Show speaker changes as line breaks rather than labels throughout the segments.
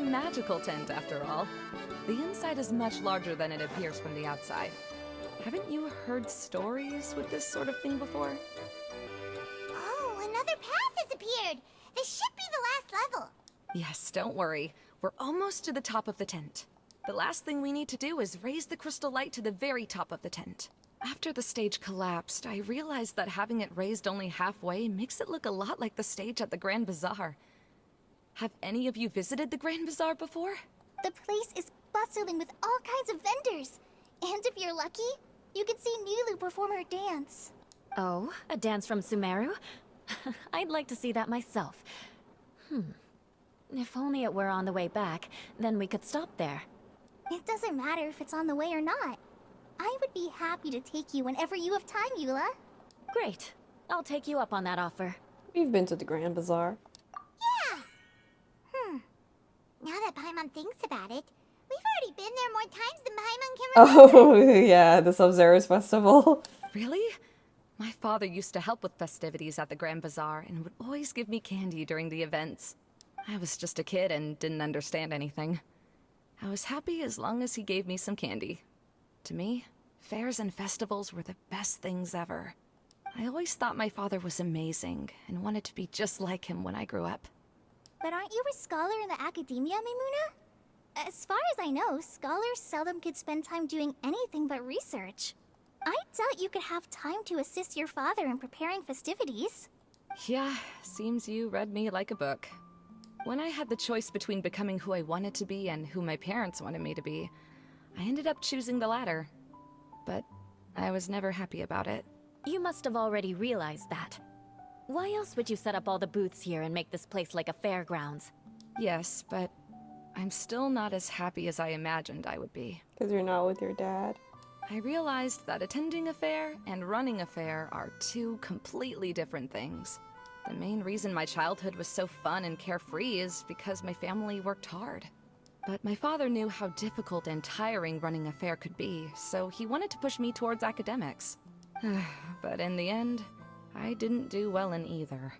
a magical tent, after all. The inside is much larger than it appears from the outside. Haven't you heard stories with this sort of thing before?
Oh, another path has appeared! This should be the last level!
Yes, don't worry. We're almost to the top of the tent. The last thing we need to do is raise the crystal light to the very top of the tent. After the stage collapsed, I realized that having it raised only halfway makes it look a lot like the stage at the Grand Bazaar. Have any of you visited the Grand Bazaar before?
The place is bustling with all kinds of vendors. And if you're lucky, you can see Nulu perform her dance.
Oh, a dance from Sumeru? I'd like to see that myself. If only it were on the way back, then we could stop there.
It doesn't matter if it's on the way or not. I would be happy to take you whenever you have time, Eula.
Great. I'll take you up on that offer.
We've been to the Grand Bazaar.
Yeah! Now that Paimon thinks about it, we've already been there more times than Paimon can remember.
Oh, yeah, the Sub-Zero's festival.
Really? My father used to help with festivities at the Grand Bazaar and would always give me candy during the events. I was just a kid and didn't understand anything. I was happy as long as he gave me some candy. To me, fairs and festivals were the best things ever. I always thought my father was amazing and wanted to be just like him when I grew up.
But aren't you a scholar in the academia, Maimuna? As far as I know, scholars seldom could spend time doing anything but research. I doubt you could have time to assist your father in preparing festivities.
Yeah, seems you read me like a book. When I had the choice between becoming who I wanted to be and who my parents wanted me to be, I ended up choosing the latter. But I was never happy about it.
You must have already realized that. Why else would you set up all the booths here and make this place like a fairgrounds?
Yes, but I'm still not as happy as I imagined I would be.
Because you're not with your dad.
I realized that attending a fair and running a fair are two completely different things. The main reason my childhood was so fun and carefree is because my family worked hard. But my father knew how difficult and tiring running a fair could be, so he wanted to push me towards academics. But in the end, I didn't do well in either.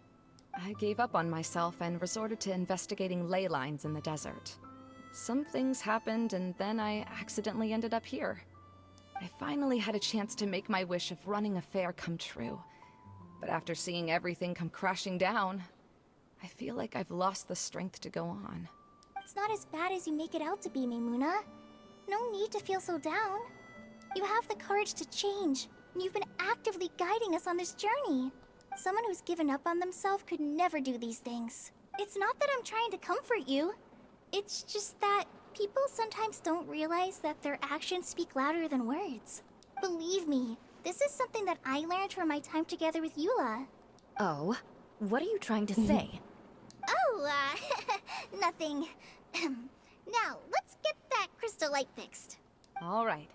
I gave up on myself and resorted to investigating ley lines in the desert. Some things happened, and then I accidentally ended up here. I finally had a chance to make my wish of running a fair come true. But after seeing everything come crashing down, I feel like I've lost the strength to go on.
It's not as bad as you make it out to be, Maimuna. No need to feel so down. You have the courage to change, and you've been actively guiding us on this journey. Someone who's given up on themselves could never do these things. It's not that I'm trying to comfort you. It's just that people sometimes don't realize that their actions speak louder than words. Believe me, this is something that I learned from my time together with Eula.
Oh? What are you trying to say?
Oh, nothing. Now, let's get that crystal light fixed.
All right.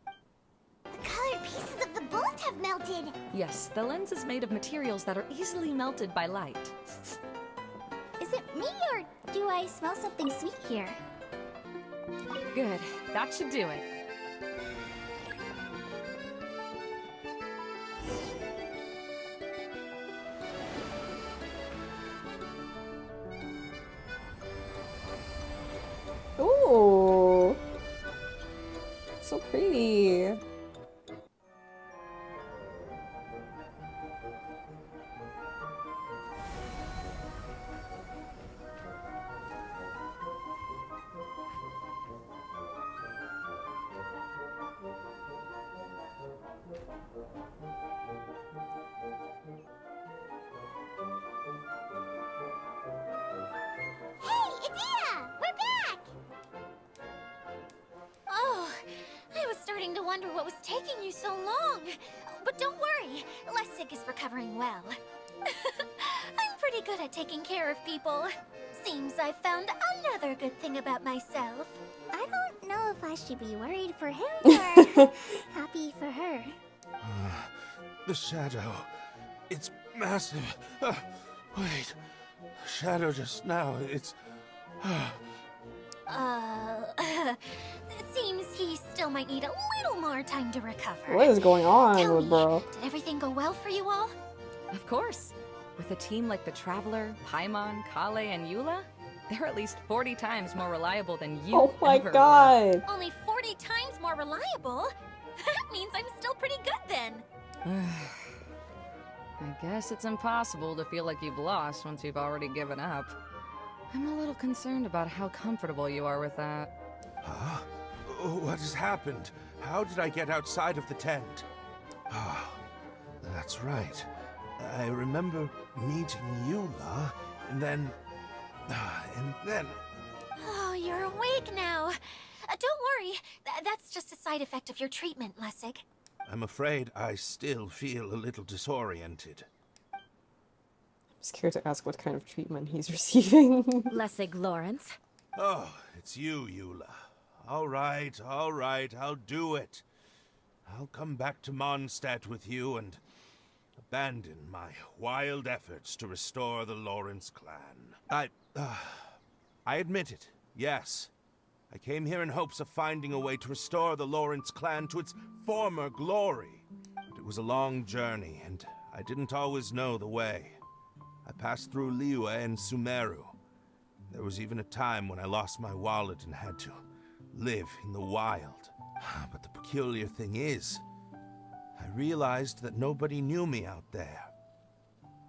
The colored pieces of the bullet have melted.
Yes, the lens is made of materials that are easily melted by light.
Is it me, or do I smell something sweet here?
Good. That should do it.
Ooh. So pretty.
Hey, Edea! We're back! Oh, I was starting to wonder what was taking you so long. But don't worry, Lessig is recovering well. I'm pretty good at taking care of people. Seems I've found another good thing about myself. I don't know if I should be worried for him or happy for her.
The shadow. It's massive. Wait. The shadow just now. It's.
Seems he still might need a little more time to recover.
What is going on
Tell
with
me,
bro?
did everything go well for you all?
Of course. With a team like the Traveler, Paimon, Kale, and Eula, They're at least 40 times more reliable than you
Oh my
ever were.
god.
Only 40 times more reliable? That means I'm still pretty good then.
I guess it's impossible to feel like you've lost once you've already given up. I'm a little concerned about how comfortable you are with that.
Huh? What has happened? How did I get outside of the tent? Ah, that's right. I remember meeting Eula, and then...
Oh, you're awake now. Don't worry. That's just a side effect of your treatment, Lessig.
I'm afraid I still feel a little disoriented.
I'm scared to ask what kind of treatment he's receiving.
Lessig Lawrence.
Oh, it's you, Eula. All right, I'll do it. I'll come back to Mondstadt with you and abandon my wild efforts to restore the Lawrence clan. I admit it, yes. I came here in hopes of finding a way to restore the Lawrence clan to its former glory. But it was a long journey, and I didn't always know the way. I passed through Liyue and Sumeru. There was even a time when I lost my wallet and had to live in the wild. But the peculiar thing is, I realized that nobody knew me out there.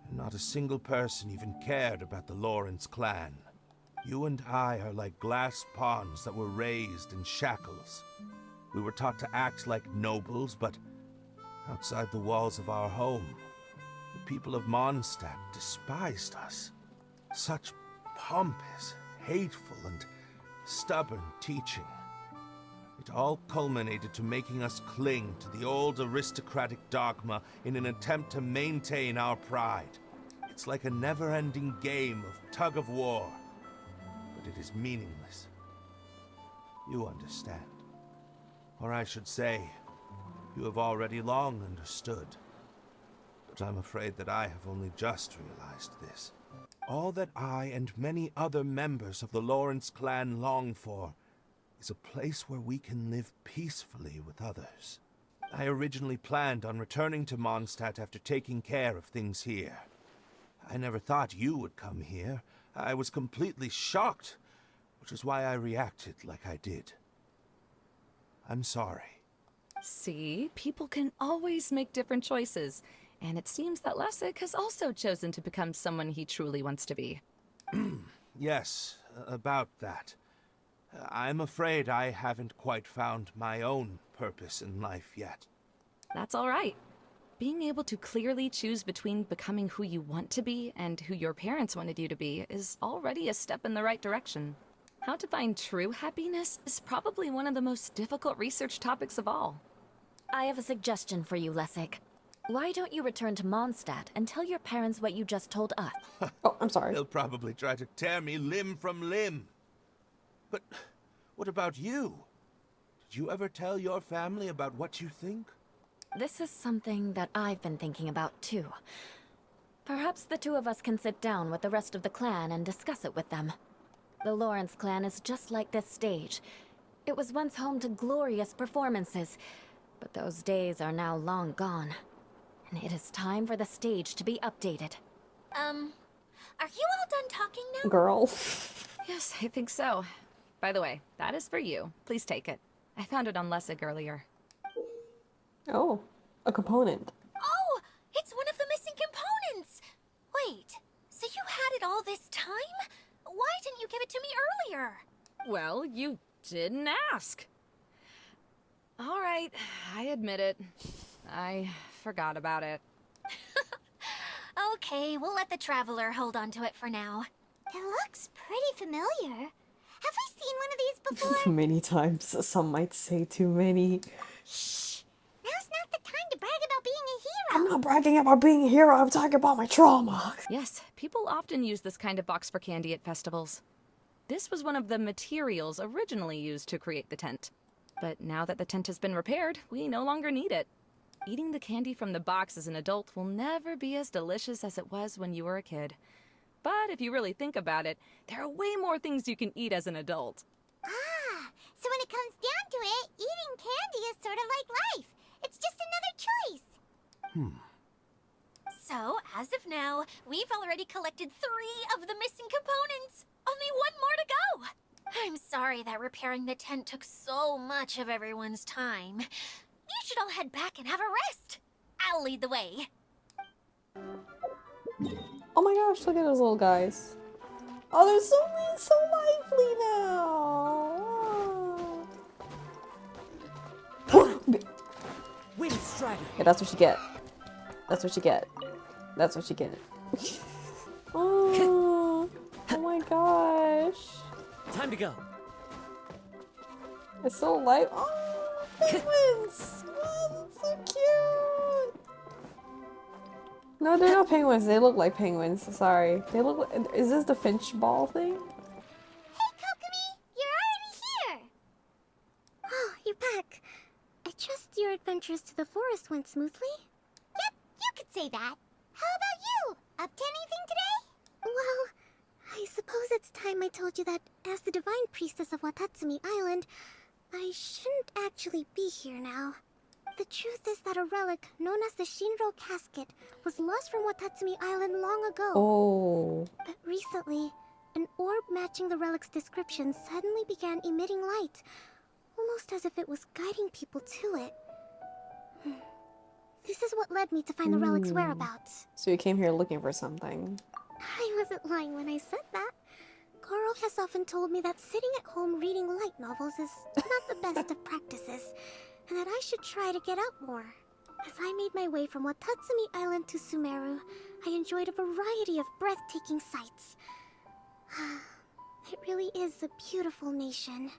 And not a single person even cared about the Lawrence clan. You and I are like glass pawns that were raised in shackles. We were taught to act like nobles, but outside the walls of our home, the people of Mondstadt despised us. Such pompous, hateful, and stubborn teaching. It all culminated to making us cling to the old aristocratic dogma in an attempt to maintain our pride. It's like a never-ending game of tug-of-war, but it is meaningless. You understand. Or I should say, you have already long understood. But I'm afraid that I have only just realized this. All that I and many other members of the Lawrence clan long for is a place where we can live peacefully with others. I originally planned on returning to Mondstadt after taking care of things here. I never thought you would come here. I was completely shocked, which is why I reacted like I did. I'm sorry.
See, people can always make different choices, and it seems that Lessig has also chosen to become someone he truly wants to be.
Yes, about that. I'm afraid I haven't quite found my own purpose in life yet.
That's all right. Being able to clearly choose between becoming who you want to be and who your parents wanted you to be is already a step in the right direction. How to find true happiness is probably one of the most difficult research topics of all.
I have a suggestion for you, Lessig. Why don't you return to Mondstadt and tell your parents what you just told us?
Oh, I'm sorry.
They'll probably try to tear me limb from limb. But what about you? Did you ever tell your family about what you think?
This is something that I've been thinking about, too. Perhaps the two of us can sit down with the rest of the clan and discuss it with them. The Lawrence clan is just like this stage. It was once home to glorious performances, but those days are now long gone. And it is time for the stage to be updated. Are you all done talking now?
Girl.
Yes, I think so. By the way, that is for you. Please take it. I found it on Lessig earlier.
Oh, a component.
Oh, it's one of the missing components! Wait, so you had it all this time? Why didn't you give it to me earlier?
Well, you didn't ask. All right, I admit it. I forgot about it.
Okay, we'll let the Traveler hold on to it for now.
It looks pretty familiar. Have we seen one of these before?
Many times. Some might say too many.
Shh! Now's not the time to brag about being a hero!
I'm not bragging about being a hero, I'm talking about my trauma.
Yes, people often use this kind of box for candy at festivals. This was one of the materials originally used to create the tent. But now that the tent has been repaired, we no longer need it. Eating the candy from the box as an adult will never be as delicious as it was when you were a kid. But if you really think about it, there are way more things you can eat as an adult.
Ah, so when it comes down to it, eating candy is sort of like life. It's just another choice.
So, as of now, we've already collected 3 of the missing components.
Only one more to go! I'm sorry that repairing the tent took so much of everyone's time. You should all head back and have a rest. I'll lead the way.
Oh my gosh, look at those little guys. Oh, they're so lively now.
Wind Strider.
Yeah, that's what you get. That's what you get. That's what you get. Oh my gosh.
Time to go.
It's so light. Oh, penguins! Oh, that's so cute! No, they're not penguins. They look like penguins. Sorry. They look like... Is this the finch ball thing?
Hey, Kokomi! You're already here! Oh, you're back. I trust your adventures to the forest went smoothly? Yep, you could say that. How about you? Up to anything today? Well, I suppose it's time I told you that as the divine priestess of Watatsumi Island, I shouldn't actually be here now. The truth is that a relic known as the Shinro Casket was lost from Watatsumi Island long ago.
Oh.
But recently, an orb matching the relic's description suddenly began emitting light, almost as if it was guiding people to it. This is what led me to find the relic's whereabouts.
So you came here looking for something.
I wasn't lying when I said that. Goro has often told me that sitting at home reading light novels is not the best of practices, and that I should try to get out more. As I made my way from Watatsumi Island to Sumeru, I enjoyed a variety of breathtaking sights. It really is a beautiful nation.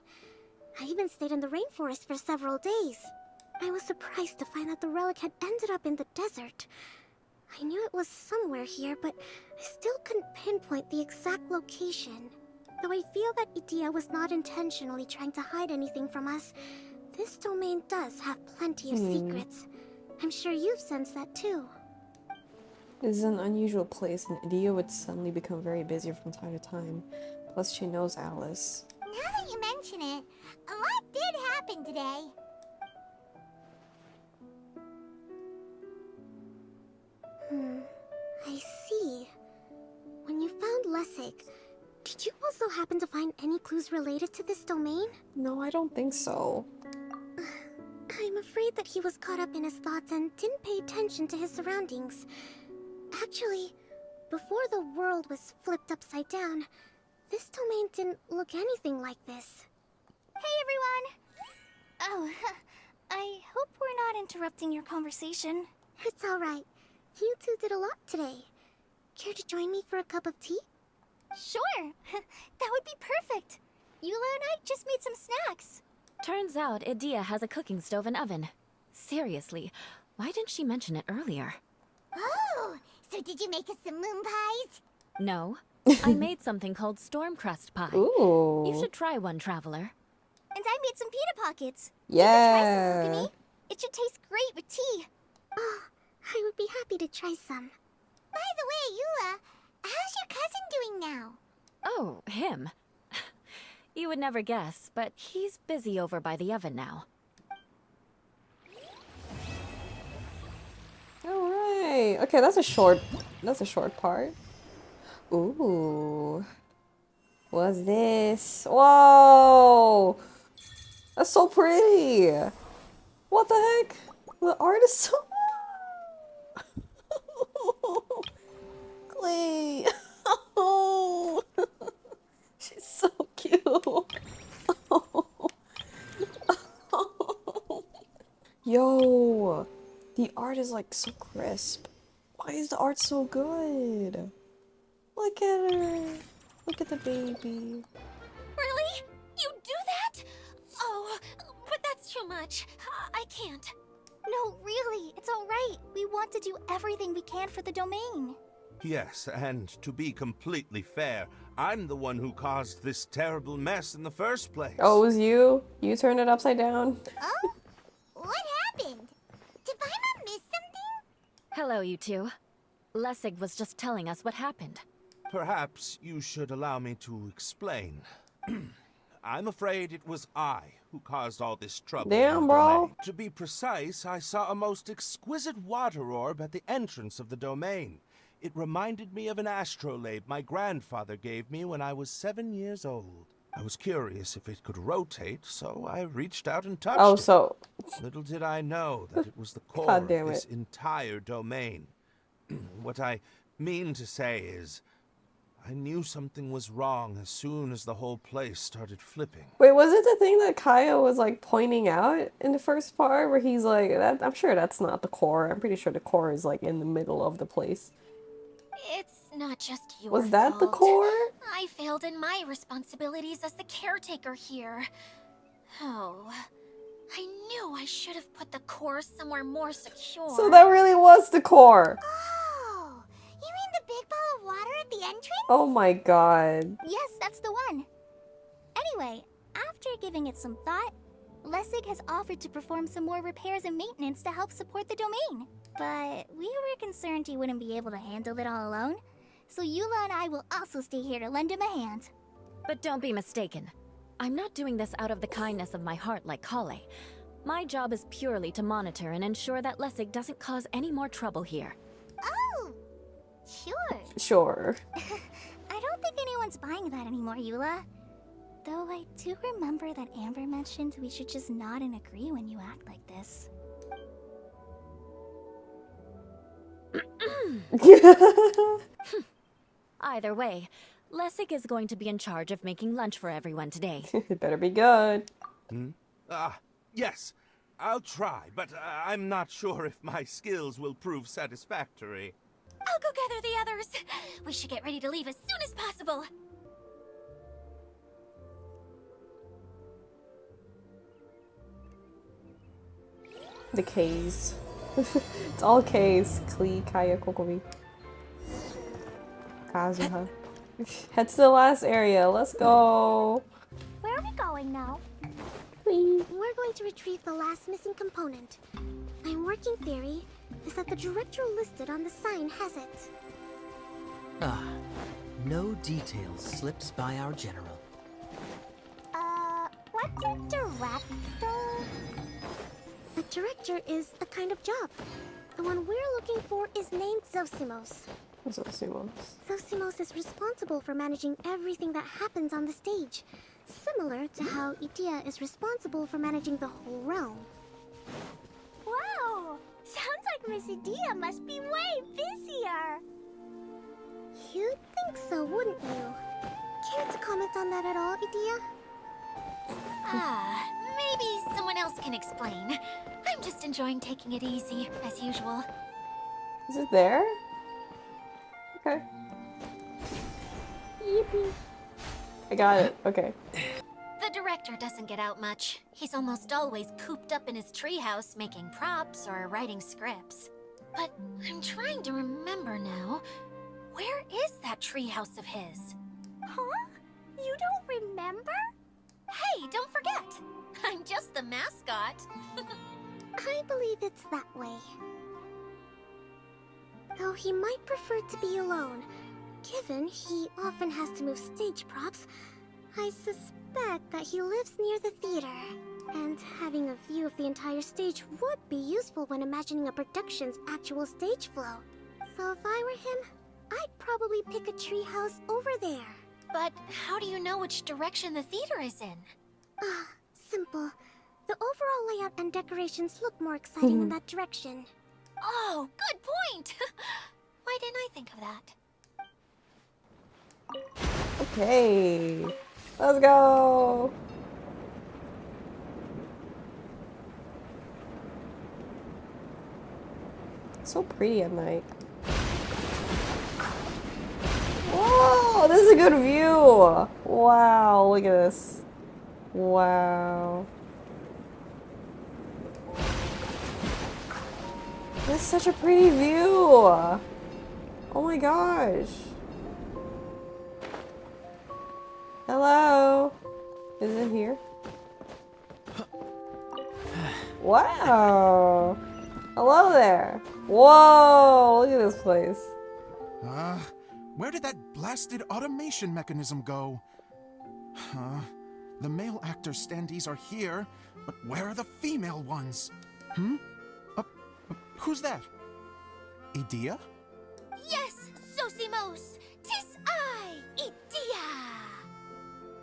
I even stayed in the rainforest for several days. I was surprised to find that the relic had ended up in the desert. I knew it was somewhere here, but I still couldn't pinpoint the exact location. Though I feel that Idia was not intentionally trying to hide anything from us, this domain does have plenty of secrets. I'm sure you've sensed that too.
This is an unusual place, and Idia would suddenly become very busy from time to time. Plus, she knows Alice.
Now that you mention it, a lot did happen today. I see. When you found Lessig, did you also happen to find any clues related to this domain?
No, I don't think so.
I'm afraid that he was caught up in his thoughts and didn't pay attention to his surroundings. Actually, before the world was flipped upside down, this domain didn't look anything like this. Hey everyone! Oh, I hope we're not interrupting your conversation. It's alright. You two did a lot today. Care to join me for a cup of tea? Sure! That would be perfect! Eula and I just made some snacks.
Turns out Idia has a cooking stove and oven. Seriously, why didn't she mention it earlier?
Oh! So did you make us some moon pies?
No. I made something called Stormcrust pie.
Ooh.
You should try one, traveler.
And I made some pita pockets.
Yeah.
You can try some, Kokomi. It should taste great with tea. Oh, I would be happy to try some. By the way, Eula, how's your cousin doing now?
Oh, him. You would never guess, but he's busy over by the oven now.
Alright. Okay, that's a short part. Ooh. What's this? Whoa! That's so pretty! What the heck? The art is so... Clay! Oh! She's so cute! Yo! The art is like so crisp. Why is the art so good? Look at her! Look at the baby.
Really? You do that? Oh, but that's too much. I can't.
No, really, it's alright. We want to do everything we can for the domain.
Yes, and to be completely fair, I'm the one who caused this terrible mess in the first place.
Oh, it was you? You turned it upside down?
Oh? What happened? Did Paimon miss something?
Hello, you two. Lessig was just telling us what happened.
Perhaps you should allow me to explain. I'm afraid it was I who caused all this trouble.
Damn,
in the
bro.
domain. To be precise, I saw a most exquisite water orb at the entrance of the domain. It reminded me of an astrolabe my grandfather gave me when I was 7 years old. I was curious if it could rotate, so I reached out and touched
Oh,
it.
so
Little did I know that it was the core
God
of
damn
this
it.
entire domain. What I mean to say is, I knew something was wrong as soon as the whole place started flipping.
Wait, was it the thing that Kaya was like pointing out in the first part where he's like, that, I'm sure that's not the core. I'm pretty sure the core is like in the middle of the place.
It's not just your
Was that the
fault.
core?
I failed in my responsibilities as the caretaker here. Oh, I knew I should have put the core somewhere more secure.
So that really was the core.
Oh, you mean the big ball of water at the entrance?
Oh my god.
Yes, that's the one. Anyway, after giving it some thought, Lessig has offered to perform some more repairs and maintenance to help support the domain. But we were concerned he wouldn't be able to handle it all alone, so Eula and I will also stay here to lend him a hand.
But don't be mistaken. I'm not doing this out of the kindness of my heart like Kale. My job is purely to monitor and ensure that Lessig doesn't cause any more trouble here.
Oh, sure.
Sure.
I don't think anyone's buying that anymore, Eula. Though I do remember that Amber mentioned we should just nod and agree when you act like this.
Either way, Lessig is going to be in charge of making lunch for everyone today.
It better be good.
Yes, I'll try, but I'm not sure if my skills will prove satisfactory.
I'll go gather the others. We should get ready to leave as soon as possible.
The K's. It's all K's. Klee, Kaya, Kokomi. Kazuha. Head to the last area. Let's go.
Where are we going now?
Klee.
We're going to retrieve the last missing component. My working theory is that the director listed on the sign has it.
Ah, no details slips by our general.
What's a director?
A director is a kind of job. The one we're looking for is named Zosimos.
What's up, Simons?
Zosimos is responsible for managing everything that happens on the stage, similar to how Itea is responsible for managing the whole realm.
Wow! Sounds like Miss Idia must be way busier.
You'd think so, wouldn't you? Care to comment on that at all, Itea?
Maybe someone else can explain. I'm just enjoying taking it easy, as usual.
Is it there? Okay. Yippee. I got it. Okay.
The director doesn't get out much. He's almost always cooped up in his treehouse making props or writing scripts. But I'm trying to remember now. Where is that treehouse of his?
Huh? You don't remember?
Hey, don't forget! I'm just the mascot.
I believe it's that way. Though he might prefer to be alone, given he often has to move stage props, I suspect that he lives near the theater. And having a view of the entire stage would be useful when imagining a production's actual stage flow. So if I were him, I'd probably pick a treehouse over there.
But how do you know which direction the theater is in?
Simple. The overall layout and decorations look more exciting in that direction.
Oh, good point! Why didn't I think of that?
Okay. Let's go. It's so pretty at night. Whoa, this is a good view. Wow, look at this. Wow. This is such a pretty view. Oh my gosh. Hello. Is it here? Wow. Hello there. Whoa, look at this place.
Where did that blasted automation mechanism go? The male actor standees are here, but where are the female ones? Who's that? Idia?
Yes! Zosimos! 'Tis I, Edea!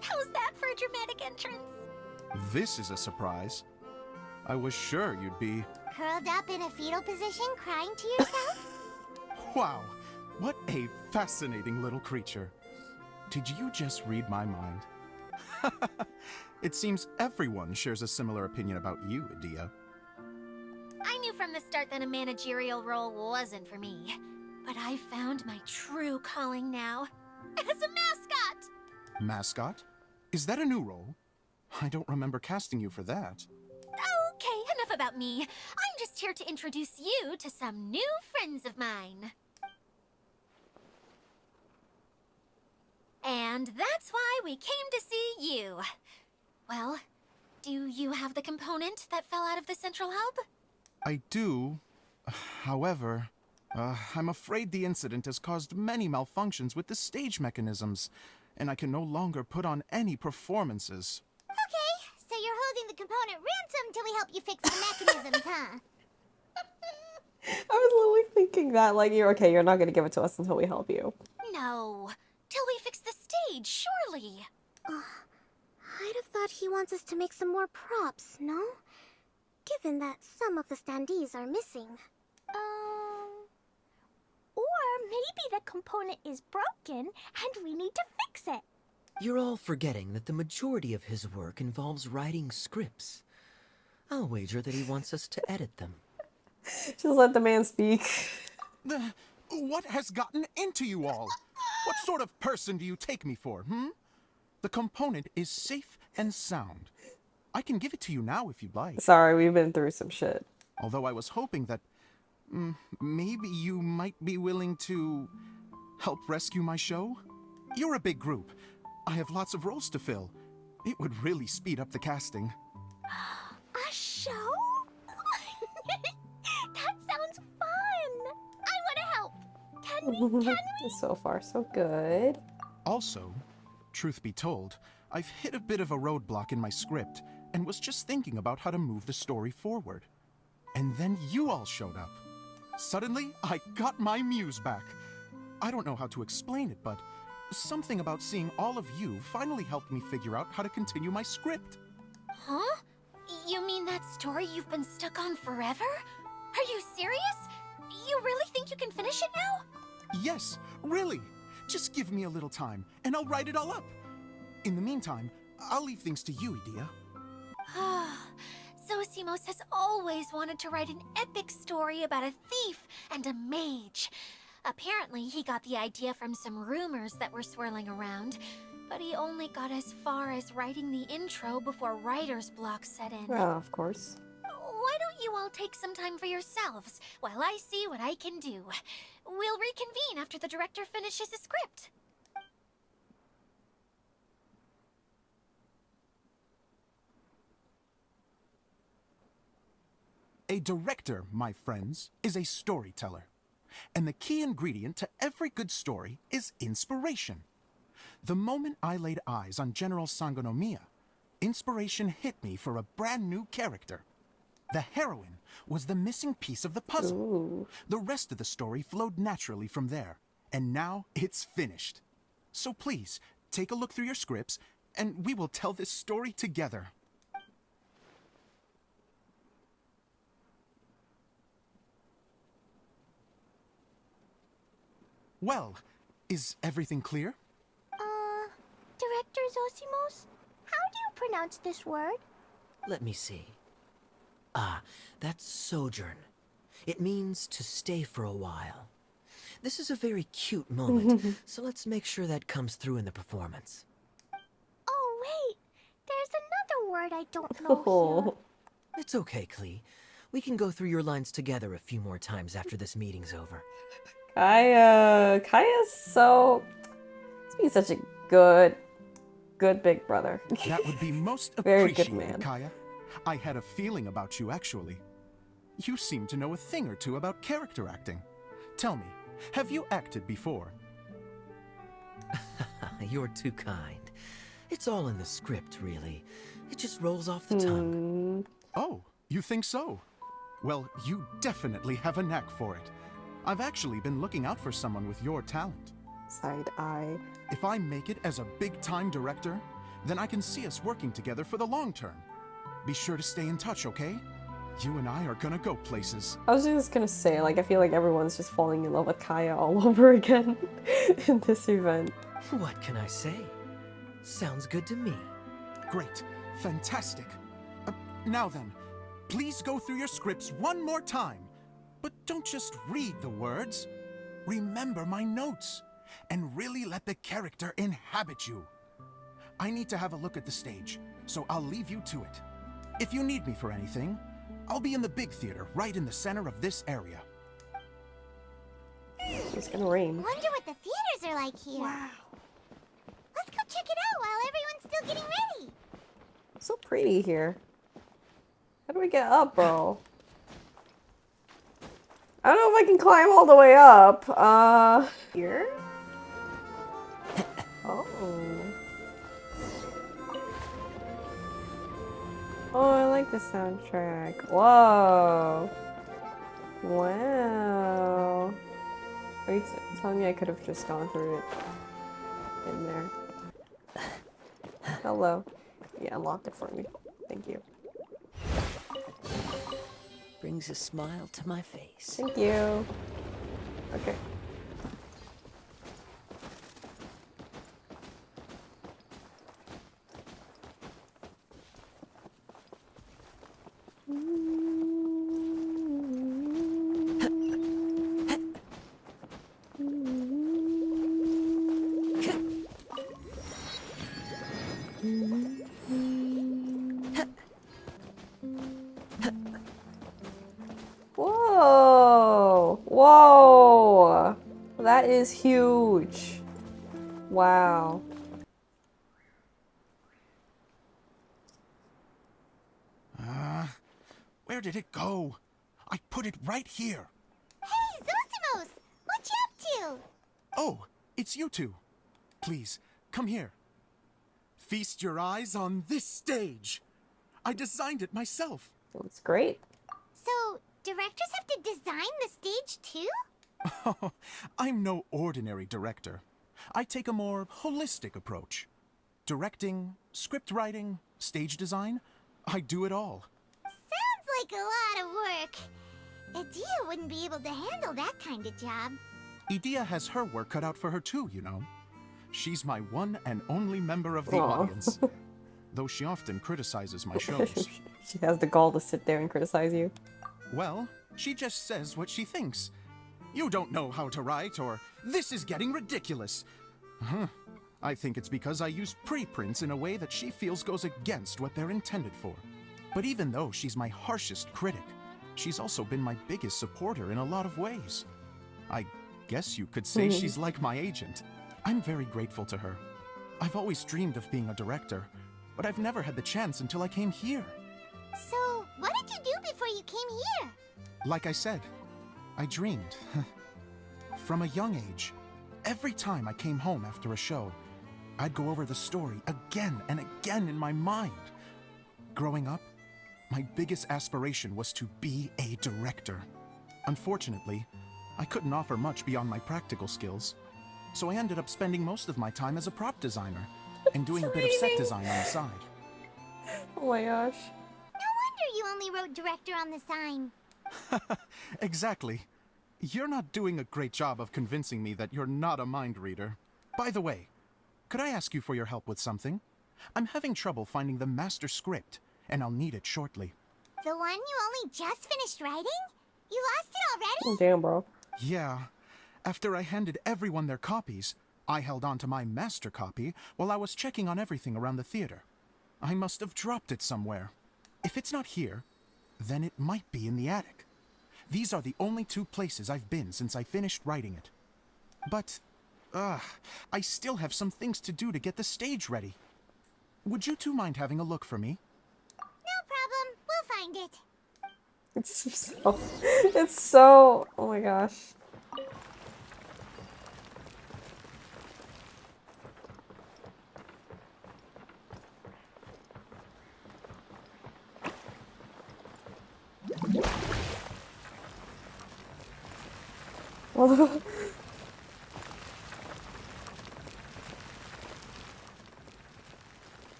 How's that for a dramatic entrance?
This is a surprise. I was sure you'd be...
Curled up in a fetal position, crying to yourself?
Wow, what a fascinating little creature. Did you just read my mind? It seems everyone shares a similar opinion about you, Edea.
I knew from the start that a managerial role wasn't for me. But I found my true calling now. As a mascot!
Mascot? Is that a new role? I don't remember casting you for that.
Okay, enough about me. I'm just here to introduce you to some new friends of mine. And that's why we came to see you. Well, do you have the component that fell out of the central hub?
I do. However, I'm afraid the incident has caused many malfunctions with the stage mechanisms, and I can no longer put on any performances.
Okay, so you're holding the component ransom till we help you fix the mechanisms, huh?
I was literally thinking that, like, you're not gonna give it to us until we help you.
No. Till we fix the stage, surely.
I'd have thought he wants us to make some more props, no? Given that some of the standees are missing.
Or maybe the component is broken and we need to fix it.
You're all forgetting that the majority of his work involves writing scripts. I'll wager that he wants us to edit them.
Just let the man speak.
What has gotten into you all? What sort of person do you take me for, The component is safe and sound. I can give it to you now if you'd like.
Sorry, we've been through some shit.
Although I was hoping that maybe you might be willing to help rescue my show? You're a big group. I have lots of roles to fill. It would really speed up the casting.
A show? That sounds fun! I want to help! Can we?
So far, so good.
Also, truth be told, I've hit a bit of a roadblock in my script and was just thinking about how to move the story forward. And then you all showed up. Suddenly, I got my muse back. I don't know how to explain it, but something about seeing all of you finally helped me figure out how to continue my script.
Huh? You mean that story you've been stuck on forever? Are you serious? You really think you can finish it now?
Yes, really. Just give me a little time, and I'll write it all up. In the meantime, I'll leave things to you, Edea.
Zosimos has always wanted to write an epic story about a thief and a mage. Apparently, he got the idea from some rumors that were swirling around, but he only got as far as writing the intro before writer's block set in.
Well, of course.
Why don't you all take some time for yourselves while I see what I can do? We'll reconvene after the director finishes his script.
A director, my friends, is a storyteller. And the key ingredient to every good story is inspiration. The moment I laid eyes on General Sangonomiya, inspiration hit me for a brand new character. The heroine was the missing piece of the puzzle.
Ooh.
The rest of the story flowed naturally from there. And now it's finished. So please, take a look through your scripts, and we will tell this story together. Well, is everything clear?
Director Zosimos, how do you pronounce this word?
Let me see. That's sojourn. It means to stay for a while. This is a very cute moment, so let's make sure that comes through in the performance.
Oh, wait. There's another word I don't know here.
It's okay, Klee. We can go through your lines together a few more times after this meeting's over.
Kaya's so... He's being such a good big brother.
That would be most
Very good
appreciated,
man.
Kaya. I had a feeling about you, actually. You seem to know a thing or two about character acting. Tell me, have you acted before?
You're too kind. It's all in the script, really. It just rolls off the tongue.
Oh, you think so? Well, you definitely have a knack for it. I've actually been looking out for someone with your talent.
Side eye.
If I make it as a big-time director, then I can see us working together for the long term. Be sure to stay in touch, okay? You and I are gonna go places.
I was just gonna say, like, I feel like everyone's just falling in love with Kaya all over again in this event.
What can I say? Sounds good to me.
Great. Fantastic. Now then, please go through your scripts one more time. But don't just read the words. Remember my notes. And really let the character inhabit you. I need to have a look at the stage, so I'll leave you to it. If you need me for anything, I'll be in the big theater, right in the center of this area.
It's gonna rain.
Wonder what the theaters are like here.
Wow.
Let's go check it out while everyone's still getting ready.
So pretty here. How do we get up, bro? I don't know if I can climb all the way up. Here? Oh. Oh, I like the soundtrack. Whoa. Wow. Are you telling me I could have just gone through it in there? Hello. Yeah, unlocked it for me. Thank you.
Brings a smile to my face.
Thank you. Okay. Whoa! Whoa! That is huge. Wow.
Where did it go? I put it right here.
Hey, Zosimos! What you up to?
Oh, it's you two. Please, come here. Feast your eyes on this stage. I designed it myself.
It looks great.
So, directors have to design the stage too?
Oh, I'm no ordinary director. I take a more holistic approach. Directing, script writing, stage design, I do it all.
Sounds like a lot of work. Adia wouldn't be able to handle that kind of job.
Edea has her work cut out for her too, you know. She's my one and only member of the
Aw.
audience. Though she often criticizes my shows.
She has the gall to sit there and criticize you.
Well, she just says what she thinks. You don't know how to write, or this is getting ridiculous. I think it's because I use preprints in a way that she feels goes against what they're intended for. But even though she's my harshest critic, she's also been my biggest supporter in a lot of ways. I guess you could say she's like my agent. I'm very grateful to her. I've always dreamed of being a director, but I've never had the chance until I came here.
So, what did you do before you came here?
Like I said, I dreamed. From a young age, every time I came home after a show, I'd go over the story again and again in my mind. Growing up, my biggest aspiration was to be a director. Unfortunately, I couldn't offer much beyond my practical skills, so I ended up spending most of my time as a prop designer and doing a bit of set design on the side.
Oh my gosh.
No wonder you only wrote director on the sign.
Exactly. You're not doing a great job of convincing me that you're not a mind reader. By the way, could I ask you for your help with something? I'm having trouble finding the master script, and I'll need it shortly.
The one you only just finished writing? You lost it already?
Oh, damn, bro.
Yeah. After I handed everyone their copies, I held on to my master copy while I was checking on everything around the theater. I must have dropped it somewhere. If it's not here, then it might be in the attic. These are the only two places I've been since I finished writing it. But, I still have some things to do to get the stage ready. Would you two mind having a look for me?
No problem. We'll find it.
It's so, oh my gosh.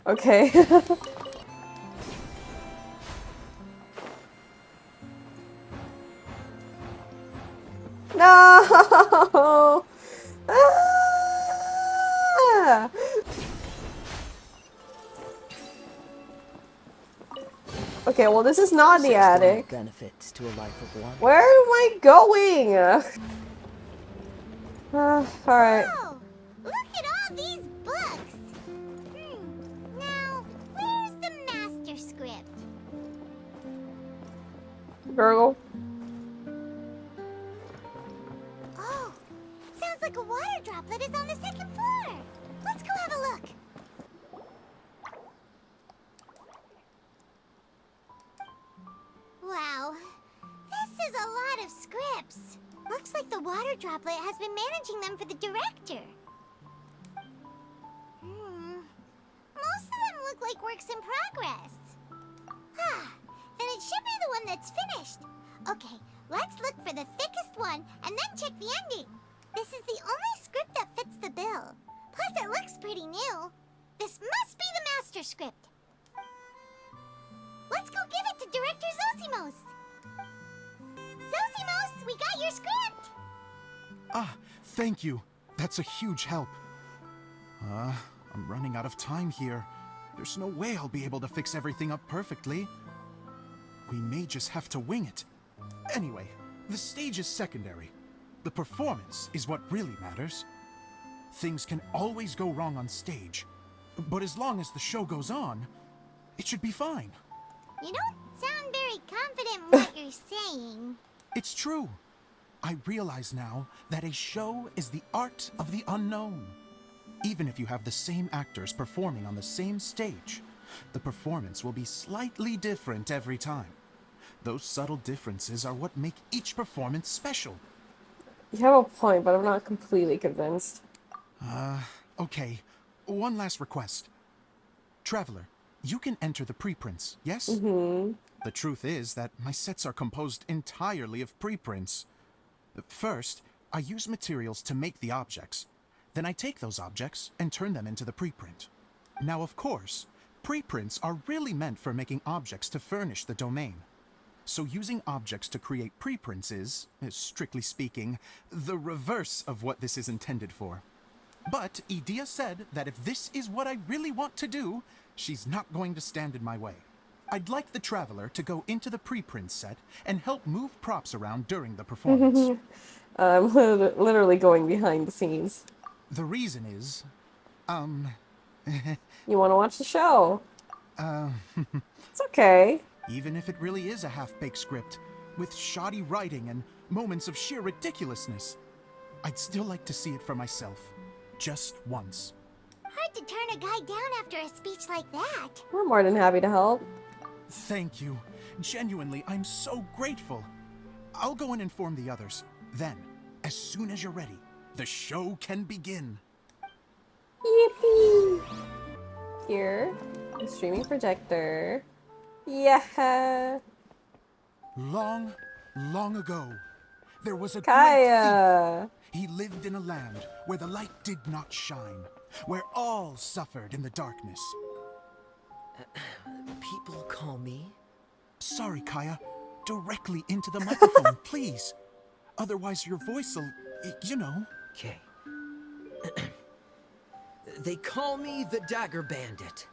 Okay. No! Ah! Okay, well this is not the attic.
Benefits to a life of one.
Where am I going? Alright.
Oh, look at all these books. Now, where's the master script?
Girl.
Oh, sounds like a water droplet is on the second floor. Let's go have a look. Wow, this is a lot of scripts. Looks like the water droplet has been managing them for the director. Most of them look like works in progress. Then it should be the one that's finished. Okay, let's look for the thickest one and then check the ending. This is the only script that fits the bill. Plus, it looks pretty new. This must be the master script. Let's go give it to Director Zosimos. Zosimos, we got your script!
Ah, thank you. That's a huge help. I'm running out of time here. There's no way I'll be able to fix everything up perfectly. We may just have to wing it. Anyway, the stage is secondary. The performance is what really matters. Things can always go wrong on stage, but as long as the show goes on, it should be fine.
You don't sound very confident in what you're saying.
It's true. I realize now that a show is the art of the unknown. Even if you have the same actors performing on the same stage, the performance will be slightly different every time. Those subtle differences are what make each performance special.
You have a point, but I'm not completely convinced.
Okay. One last request. Traveler, you can enter the preprints, yes?
Mm-hmm.
The truth is that my sets are composed entirely of preprints. First, I use materials to make the objects. Then I take those objects and turn them into the preprint. Now, of course, preprints are really meant for making objects to furnish the domain. So using objects to create preprints is, strictly speaking, the reverse of what this is intended for. But Edea said that if this is what I really want to do, she's not going to stand in my way. I'd like the Traveler to go into the preprint set and help move props around during the performance.
I'm literally going behind the scenes.
The reason is,
You want to watch the show? It's okay.
even if it really is a half-baked script, with shoddy writing and moments of sheer ridiculousness, I'd still like to see it for myself. Just once.
Hard to turn a guy down after a speech like that.
We're more than happy to help.
Thank you. Genuinely, I'm so grateful. I'll go and inform the others. Then, as soon as you're ready, the show can begin.
Yippee! Here, the streaming projector. Yeah.
Long, long ago, there was a great
Kaya.
thief. He lived in a land where the light did not shine, where all suffered in the darkness.
People call me?
Sorry, Kaya. Directly into the microphone, please. Otherwise your voice'll, you know.
Okay. They call me the Dagger Bandit,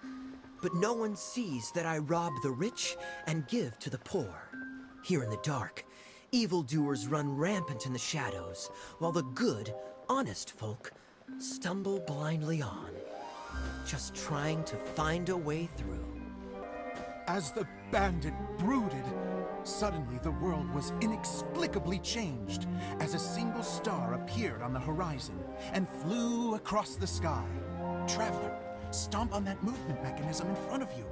but no one sees that I rob the rich and give to the poor. Here in the dark, evildoers run rampant in the shadows, while the good, honest folk stumble blindly on, just trying to find a way through.
As the bandit brooded, suddenly the world was inexplicably changed as a single star appeared on the horizon and flew across the sky. Traveler, stomp on that movement mechanism in front of you.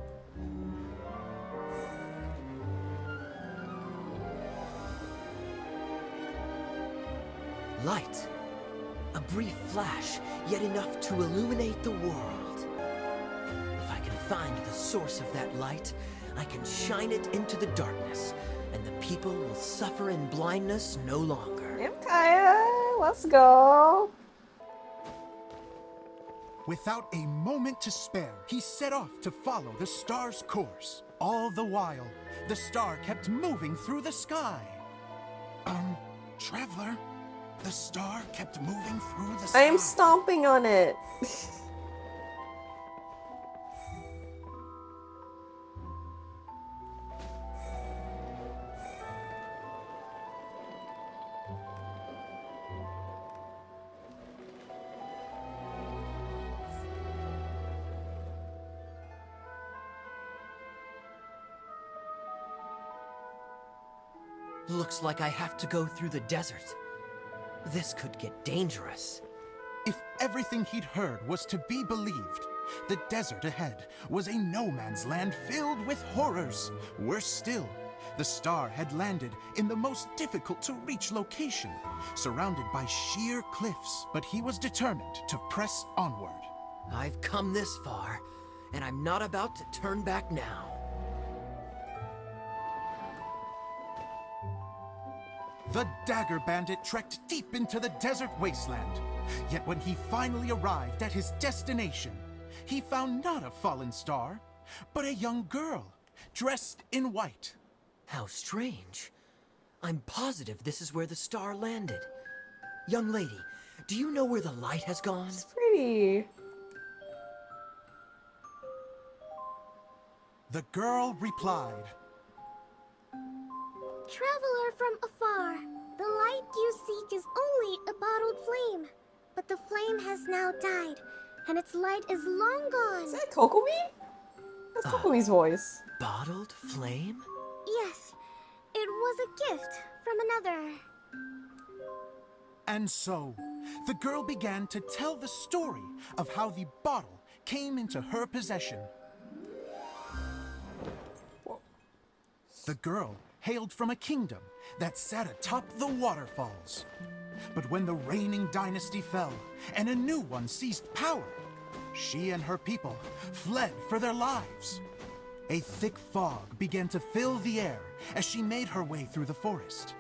Light. A brief flash, yet enough to illuminate the world. If I can find the source of that light, I can shine it into the darkness, and the people will suffer in blindness no longer.
Okay, let's go.
Without a moment to spare, he set off to follow the star's course. All the while, the star kept moving through the sky. Traveler, the star kept moving through the sky.
I am stomping on it.
Looks like I have to go through the desert. This could get dangerous.
If everything he'd heard was to be believed, the desert ahead was a no-man's land filled with horrors. Worse still, the star had landed in the most difficult-to-reach location, surrounded by sheer cliffs, but he was determined to press onward.
I've come this far, and I'm not about to turn back now.
The Dagger Bandit trekked deep into the desert wasteland. Yet when he finally arrived at his destination, he found not a fallen star, but a young girl, dressed in white.
How strange. I'm positive this is where the star landed. Young lady, do you know where the light has gone?
It's pretty.
The girl replied,
Traveler from afar, the light you seek is only a bottled flame. But the flame has now died, and its light is long gone.
Is that Kokomi? That's Kokomi's voice.
Bottled flame?
Yes, it was a gift from another.
and so the girl began to tell the story of how the bottle came into her possession. The girl hailed from a kingdom that sat atop the waterfalls. But when the reigning dynasty fell and a new one seized power, she and her people fled for their lives. A thick fog began to fill the air as she made her way through the forest,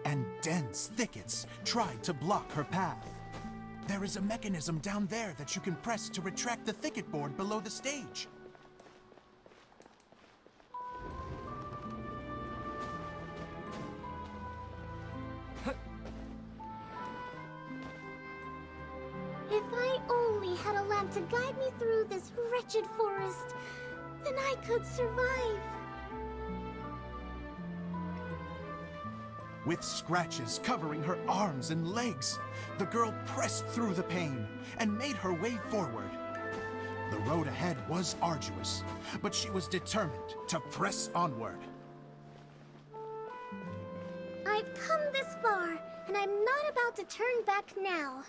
and dense thickets tried to block her path. There is a mechanism down there that you can press to retract the thicket board below the stage.
If I only had a lamp to guide me through this wretched forest, then I could survive.
With scratches covering her arms and legs, the girl pressed through the pain and made her way forward. The road ahead was arduous, but she was determined to press onward.
I've come this far, and I'm not about to turn back now.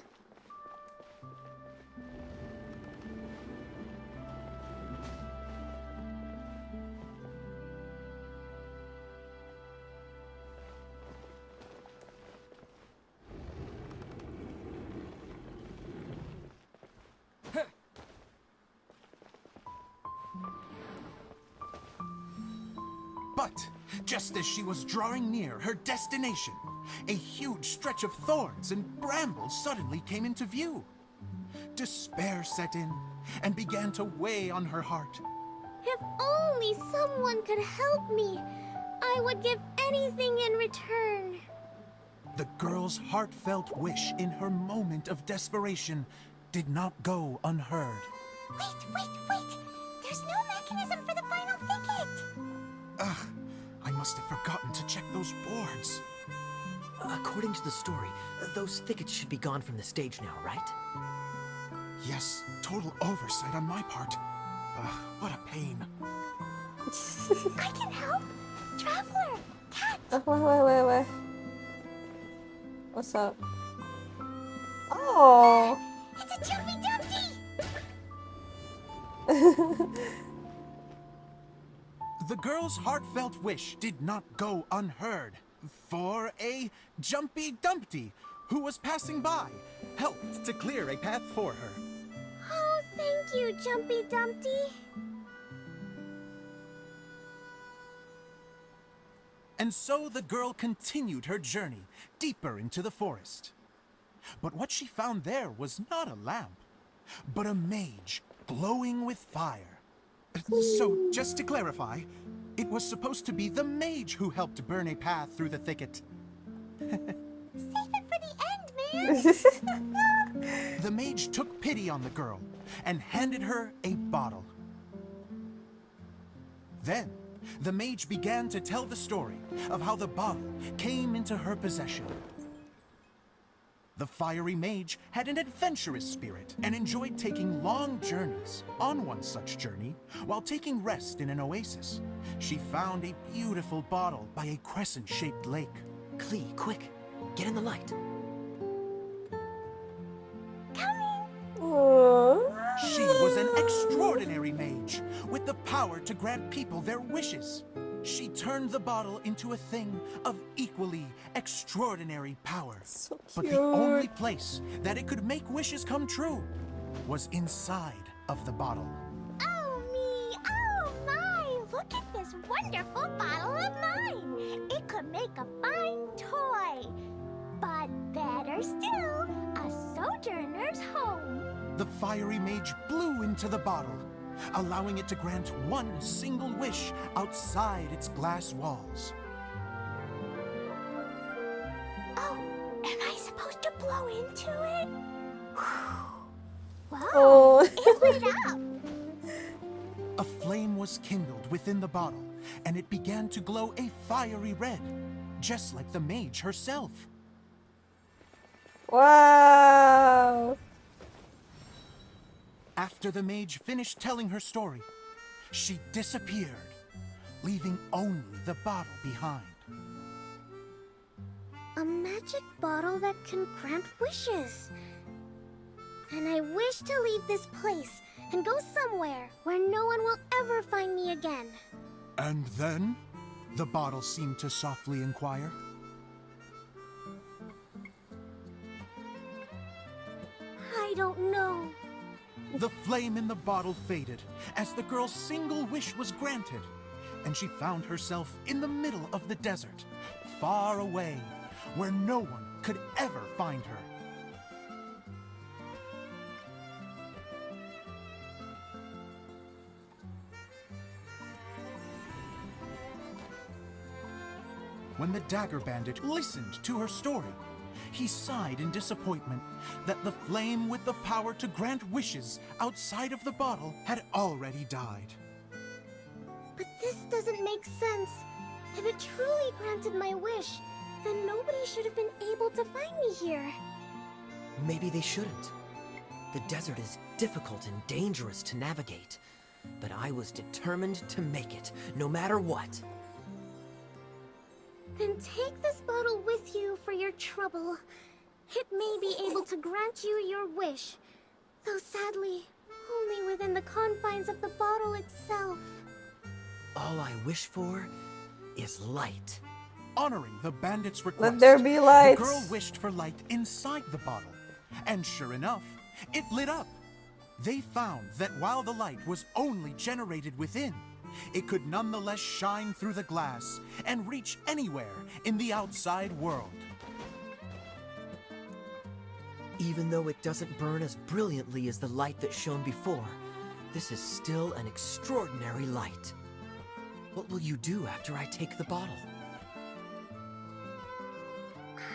But just as she was drawing near her destination, a huge stretch of thorns and brambles suddenly came into view. Despair set in and began to weigh on her heart.
If only someone could help me, I would give anything in return.
The girl's heartfelt wish in her moment of desperation did not go unheard.
Wait! There's no mechanism for the final thicket!
Ugh, I must have forgotten to check those boards.
According to the story, those thickets should be gone from the stage now, right?
Yes, total oversight on my part. What a pain.
I can help! Traveler! Cat!
Wait. What's up? Oh!
It's a Jumpy Dumpty!
The girl's heartfelt wish did not go unheard, for a Jumpy Dumpty, who was passing by, helped to clear a path for her.
Oh, thank you, Jumpy Dumpty.
And so the girl continued her journey deeper into the forest. But what she found there was not a lamp, but a mage glowing with fire. So, just to clarify, it was supposed to be the mage who helped burn a path through the thicket.
Save it for the end, man!
The mage took pity on the girl and handed her a bottle. Then, the mage began to tell the story of how the bottle came into her possession. The fiery mage had an adventurous spirit and enjoyed taking long journeys. On one such journey, while taking rest in an oasis, she found a beautiful bottle by a crescent-shaped lake.
Klee, quick, get in the light.
She was an extraordinary mage with the power to grant people their wishes. She turned the bottle into a thing of equally extraordinary power.
So
But the
cute.
only place that it could make wishes come true was inside of the bottle.
Oh me, oh my! Look at this wonderful bottle of mine! It could make a fine toy! But better still, a sojourner's home!
The fiery mage blew into the bottle, allowing it to grant one single wish outside its glass walls.
Oh, am I supposed to blow into it? Whoa,
Oh.
it lit up!
A flame was kindled within the bottle, and it began to glow a fiery red, just like the mage herself.
Wow.
After the mage finished telling her story, she disappeared, leaving only the bottle behind.
A magic bottle that can grant wishes. And I wish to leave this place and go somewhere where no one will ever find me again.
And then, the bottle seemed to softly inquire.
I don't know.
The flame in the bottle faded as the girl's single wish was granted, and she found herself in the middle of the desert, far away, where no one could ever find her. When the Dagger Bandit listened to her story, he sighed in disappointment that the flame with the power to grant wishes outside of the bottle had already died.
But this doesn't make sense. If it truly granted my wish, then nobody should have been able to find me here.
Maybe they shouldn't. The desert is difficult and dangerous to navigate, but I was determined to make it, no matter what.
Then take this bottle with you for your trouble. It may be able to grant you your wish, though sadly, only within the confines of the bottle itself.
All I wish for is light.
Honoring the bandit's request,
Let there be light.
the girl wished for light inside the bottle, and sure enough, it lit up. They found that while the light was only generated within, it could nonetheless shine through the glass and reach anywhere in the outside world.
Even though it doesn't burn as brilliantly as the light that shone before, this is still an extraordinary light. What will you do after I take the bottle?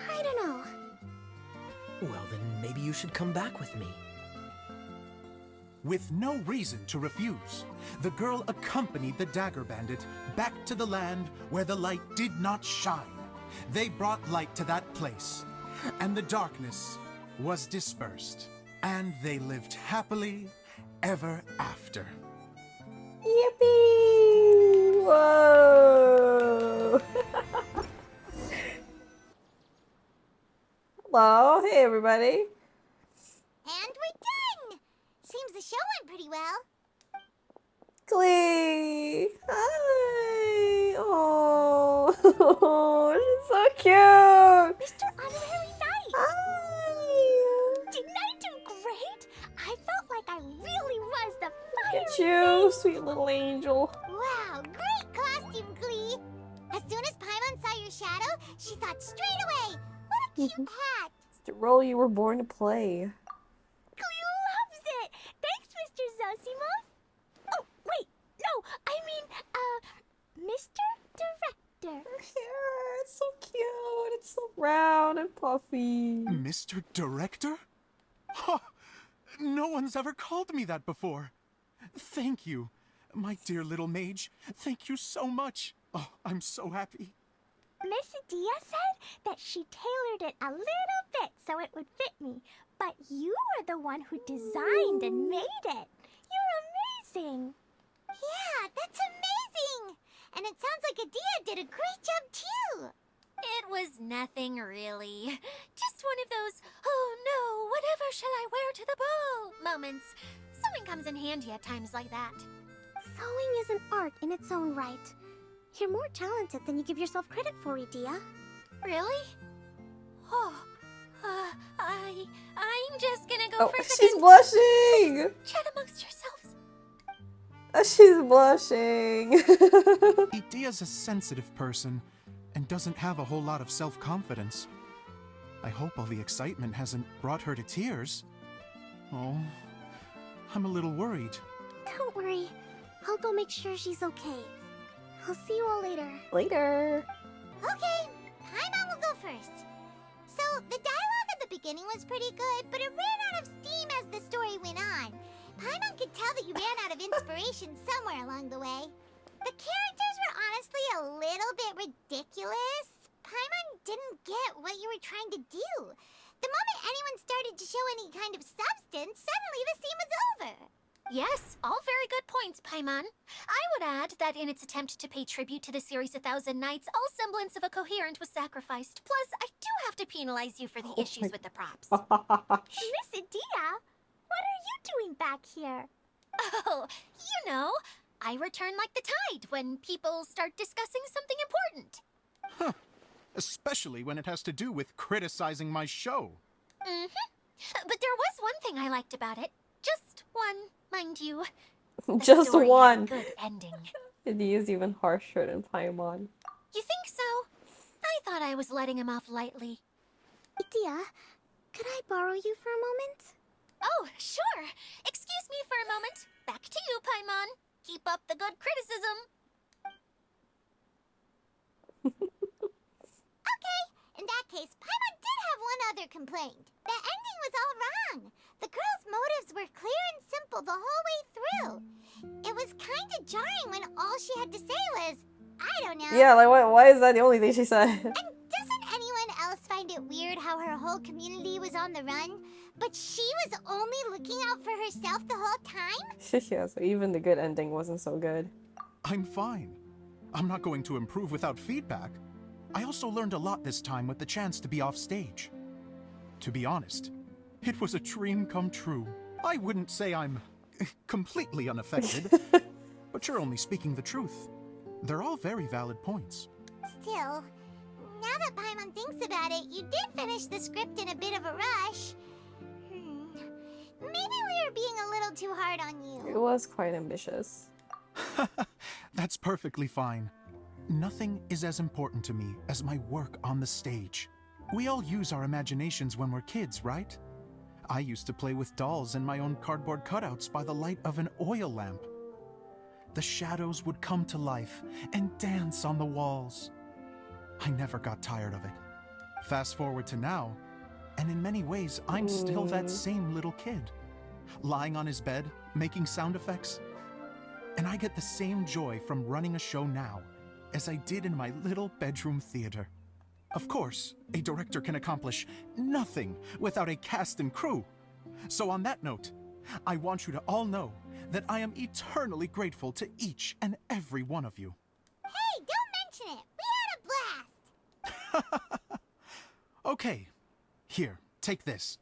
I don't know.
Well, then maybe you should come back with me.
With no reason to refuse, the girl accompanied the Dagger Bandit back to the land where the light did not shine. They brought light to that place, and the darkness was dispersed, and they lived happily ever after.
Yippee! Whoa! Hello, hey everybody.
And we're done! Seems the show went pretty well.
Klee! Hi! Oh, she's so cute!
Mr. Honorary Knight!
Hi!
Didn't I do great? I felt like I really was the
Look
fire
at you, sweet little angel.
Wow, great costume, Klee! As soon as Paimon saw your shadow, she thought straight away, what a cute hat.
It's the role you were born to play.
Cleo loves it. Thanks, Mr. Zosimos. Oh, wait, no, I mean, Mr. Director.
Her hair, it's so cute. It's so round and puffy.
Mr. Director? Huh, no one's ever called me that before. Thank you, my dear little mage. Thank you so much. Oh, I'm so happy.
Miss Adia said that she tailored it a little bit so it would fit me, but you were the one who designed and made it. You're amazing. Yeah, that's amazing. And it sounds like Adia did a great job too.
It was nothing really. Just one of those, oh no, whatever shall I wear to the ball moments. Sewing comes in handy at times like that.
Sewing is an art in its own right. You're more talented than you give yourself credit for, Adia.
Really? Oh, I'm just gonna go
Oh,
for a
she's
second.
blushing!
Chat amongst yourselves.
She's blushing.
Idia's a sensitive person and doesn't have a whole lot of self-confidence. I hope all the excitement hasn't brought her to tears. Oh, I'm a little worried.
Don't worry. I'll go make sure she's okay. I'll see you all later.
Later.
Okay, Paimon will go first. So, the dialogue at the beginning was pretty good, but it ran out of steam as the story went on. Paimon could tell that you ran out of inspiration somewhere along the way. The characters were honestly a little bit ridiculous. Paimon didn't get what you were trying to do. The moment anyone started to show any kind of substance, suddenly the scene was over.
Yes, all very good points, Paimon. I would add that in its attempt to pay tribute to the series 1,000 Nights, all semblance of a coherent was sacrificed. Plus, I do have to penalize you for the issues with the props.
Miss Adia, what are you doing back here?
Oh, you know, I return like the tide when people start discussing something important.
Huh. Especially when it has to do with criticizing my show.
But there was one thing I liked about it. Just one, mind you. The
Just
story had a
one.
good ending.
He is even harsher than Paimon.
You think so? I thought I was letting him off lightly.
Adia, could I borrow you for a moment?
Oh, sure. Excuse me for a moment. Back to you, Paimon. Keep up the good criticism.
Okay, in that case, Paimon did have one other complaint. The ending was all wrong. The girl's motives were clear and simple the whole way through. It was kind of jarring when all she had to say was, I don't know.
Yeah, like why is that the only thing she said?
And doesn't anyone else find it weird how her whole community was on the run, but she was only looking out for herself the whole time?
Yeah, so even the good ending wasn't so good.
I'm fine. I'm not going to improve without feedback. I also learned a lot this time with the chance to be off stage. To be honest, it was a dream come true. I wouldn't say I'm completely unaffected, but you're only speaking the truth. They're all very valid points.
Still, now that Paimon thinks about it, you did finish the script in a bit of a rush. Maybe we were being a little too hard on
It
you.
was quite ambitious.
That's perfectly fine. Nothing is as important to me as my work on the stage. We all use our imaginations when we're kids, right? I used to play with dolls and my own cardboard cutouts by the light of an oil lamp. The shadows would come to life and dance on the walls. I never got tired of it. Fast forward to now, and in many ways, I'm still that same little kid, lying on his bed, making sound effects. And I get the same joy from running a show now as I did in my little bedroom theater. Of course, a director can accomplish nothing without a cast and crew. So on that note, I want you to all know that I am eternally grateful to each and every one of you.
Hey, don't mention it. We had a blast.
Okay, here, take this.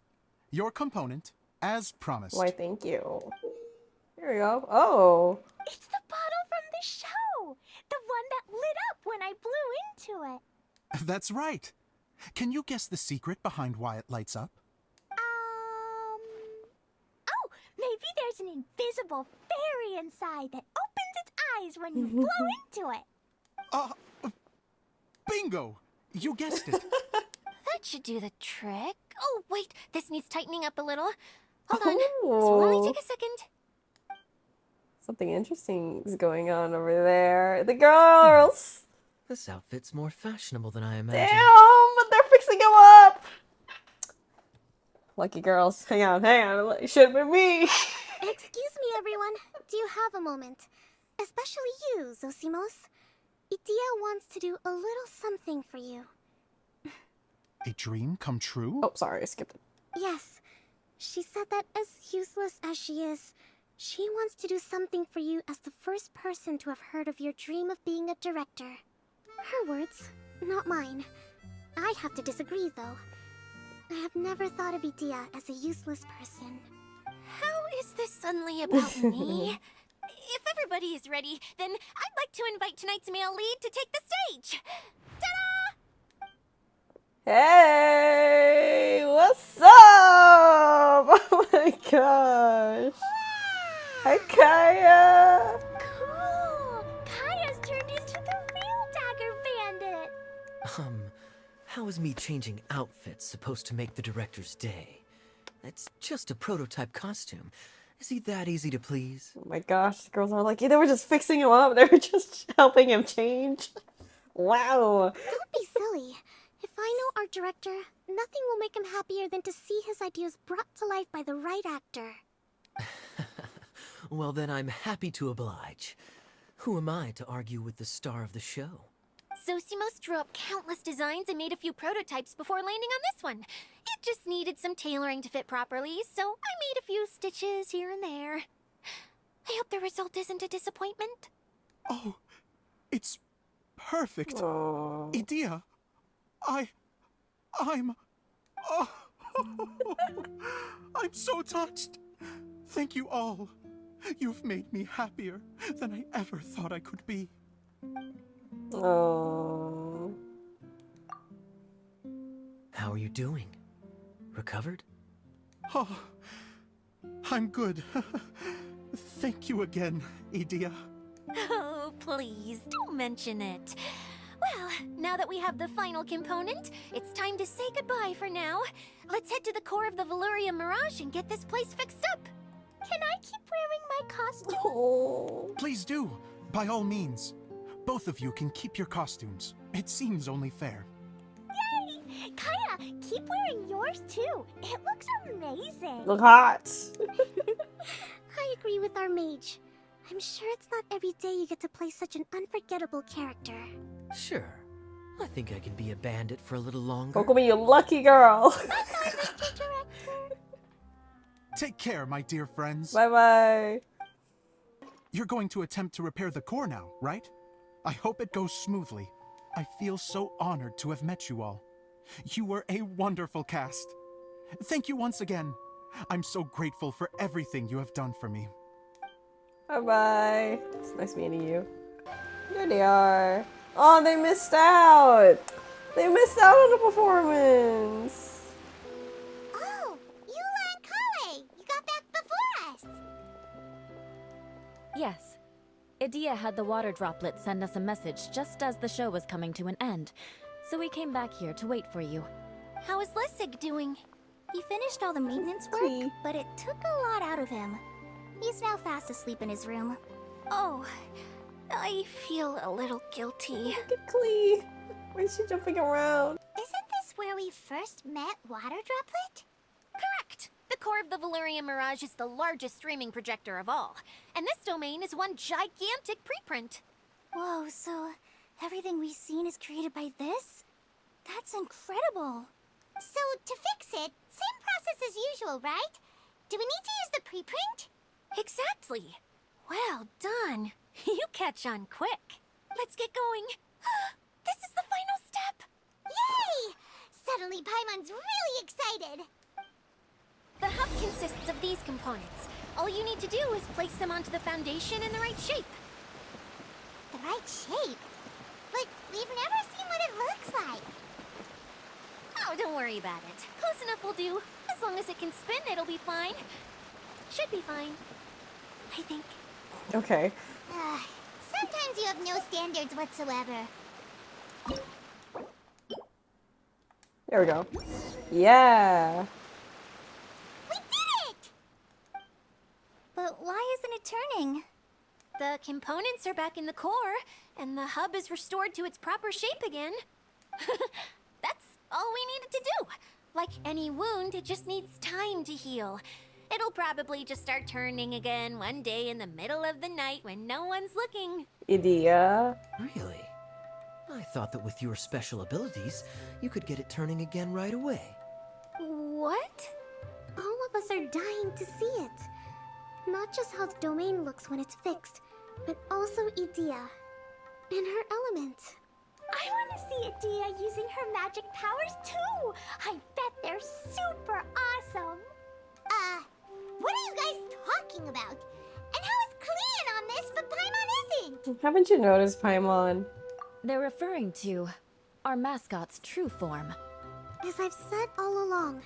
Your component, as promised.
Why, thank you. Here we go. Oh.
It's the bottle from the show. The one that lit up when I blew into it.
That's right. Can you guess the secret behind why it lights up?
Oh, maybe there's an invisible fairy inside that opens its eyes when you blow into it.
Bingo! You guessed it.
That should do the trick. Oh, wait, this needs tightening up a little. Hold on. This will only take a second.
Something interesting is going on over there. The girls!
This outfit's more fashionable than I imagined.
Damn, but they're fixing him up! Lucky girls. Hang on. It should have been me.
Excuse me, everyone. Do you have a moment? Especially you, Zosimos. Idia wants to do a little something for you.
A dream come true?
Oh, sorry, I skipped it.
Yes. She said that as useless as she is, she wants to do something for you as the first person to have heard of your dream of being a director. Her words, not mine. I have to disagree, though. I have never thought of Idia as a useless person.
How is this suddenly about me? If everybody is ready, then I'd like to invite tonight's male lead to take the stage. Ta-da!
Hey, what's up? Oh my gosh. Hi, Kaya.
Cool! Kaya's turned into the real Dagger Bandit!
How is me changing outfits supposed to make the director's day? It's just a prototype costume. Is he that easy to please?
Oh my gosh, the girls are like, they were just fixing him up. They were just helping him change. Wow.
Don't be silly. If I know our director, nothing will make him happier than to see his ideas brought to life by the right actor.
Well, then I'm happy to oblige. Who am I to argue with the star of the show?
Zosimos drew up countless designs and made a few prototypes before landing on this one. It just needed some tailoring to fit properly, so I made a few stitches here and there. I hope the result isn't a disappointment.
Oh, it's perfect.
Oh.
Idia, I'm... Oh, I'm so touched. Thank you all. You've made me happier than I ever thought I could be.
Oh.
How are you doing? Recovered?
Oh, I'm good. Thank you again, Idia.
Oh, please, don't mention it. Well, now that we have the final component, it's time to say goodbye for now. Let's head to the core of the Valyria Mirage and get this place fixed up.
Can I keep wearing my costume?
Oh.
Please do, by all means. Both of you can keep your costumes. It seems only fair.
Yay! Kaya, keep wearing yours too. It looks amazing.
Look hot.
I agree with our mage. I'm sure it's not every day you get to play such an unforgettable character.
Sure. I think I can be a bandit for a little longer.
Kokomi, you lucky girl.
Bye-bye, Mr. Director.
Take care, my dear friends.
Bye-bye.
You're going to attempt to repair the core now, right? I hope it goes smoothly. I feel so honored to have met you all. You were a wonderful cast. Thank you once again. I'm so grateful for everything you have done for me.
Bye-bye. It's nice meeting you. There they are. Oh, they missed out. They missed out on the performance.
Oh, Eula and Kale, you got back before us.
Yes. Idia had the water droplet send us a message just as the show was coming to an end, so we came back here to wait for you.
How is Lissig doing?
He finished all the maintenance work,
Clee.
but it took a lot out of him. He's now fast asleep in his room.
Oh, I feel a little guilty.
Look at Klee. Why is she jumping around?
Isn't this where we first met Water Droplet?
Correct! The core of the Valyria Mirage is the largest streaming projector of all, and this domain is one gigantic preprint.
Whoa, so everything we've seen is created by this? That's incredible.
So, to fix it, same process as usual, right? Do we need to use the preprint?
Exactly. Well done. You catch on quick. Let's get going. This is the final step.
Yay! Suddenly Paimon's really excited.
The hub consists of these components. All you need to do is place them onto the foundation in the right shape.
The right shape? But we've never seen what it looks like.
Oh, don't worry about it. Close enough will do. As long as it can spin, it'll be fine. Should be fine. I think.
Okay.
Sometimes you have no standards whatsoever.
There we go. Yeah.
We did it! But why isn't it turning?
The components are back in the core, and the hub is restored to its proper shape again. That's all we needed to do. Like any wound, it just needs time to heal. It'll probably just start turning again one day in the middle of the night when no one's looking.
Idea.
Really? I thought that with your special abilities, you could get it turning again right away.
What?
All of us are dying to see it. Not just how the domain looks when it's fixed, but also Idea. In her element.
I want to see Adia using her magic powers too! I bet they're super awesome! What are you guys talking about? And how is Kleon on this, but Paimon isn't?
Haven't you noticed, Paimon?
They're referring to our mascot's true form.
As I've said all along,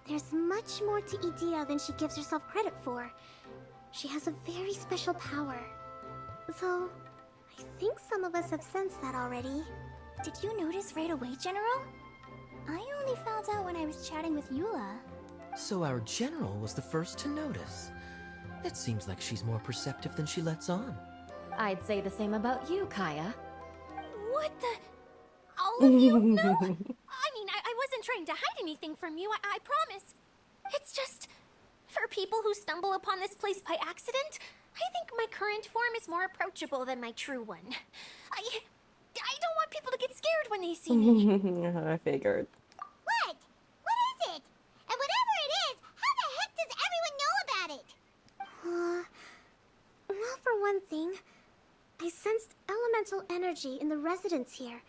there's much more to Idea than she gives herself credit for. She has a very special power. Though, I think some of us have sensed that already.
Did you notice right away, General? I only found out when I was chatting with Eula.
So our general was the first to notice. It seems like she's more perceptive than she lets on.
I'd say the same about you, Kaya.
What the? All of you know? I mean, I wasn't trying to hide anything from you, I promise. It's just, for people who stumble upon this place by accident, I think my current form is more approachable than my true one. I don't want people to get scared when they see me.
I figured.
What? What is it? And whatever it is, how the heck does everyone know about it?
Well, for one thing, I sensed elemental energy in the residents here,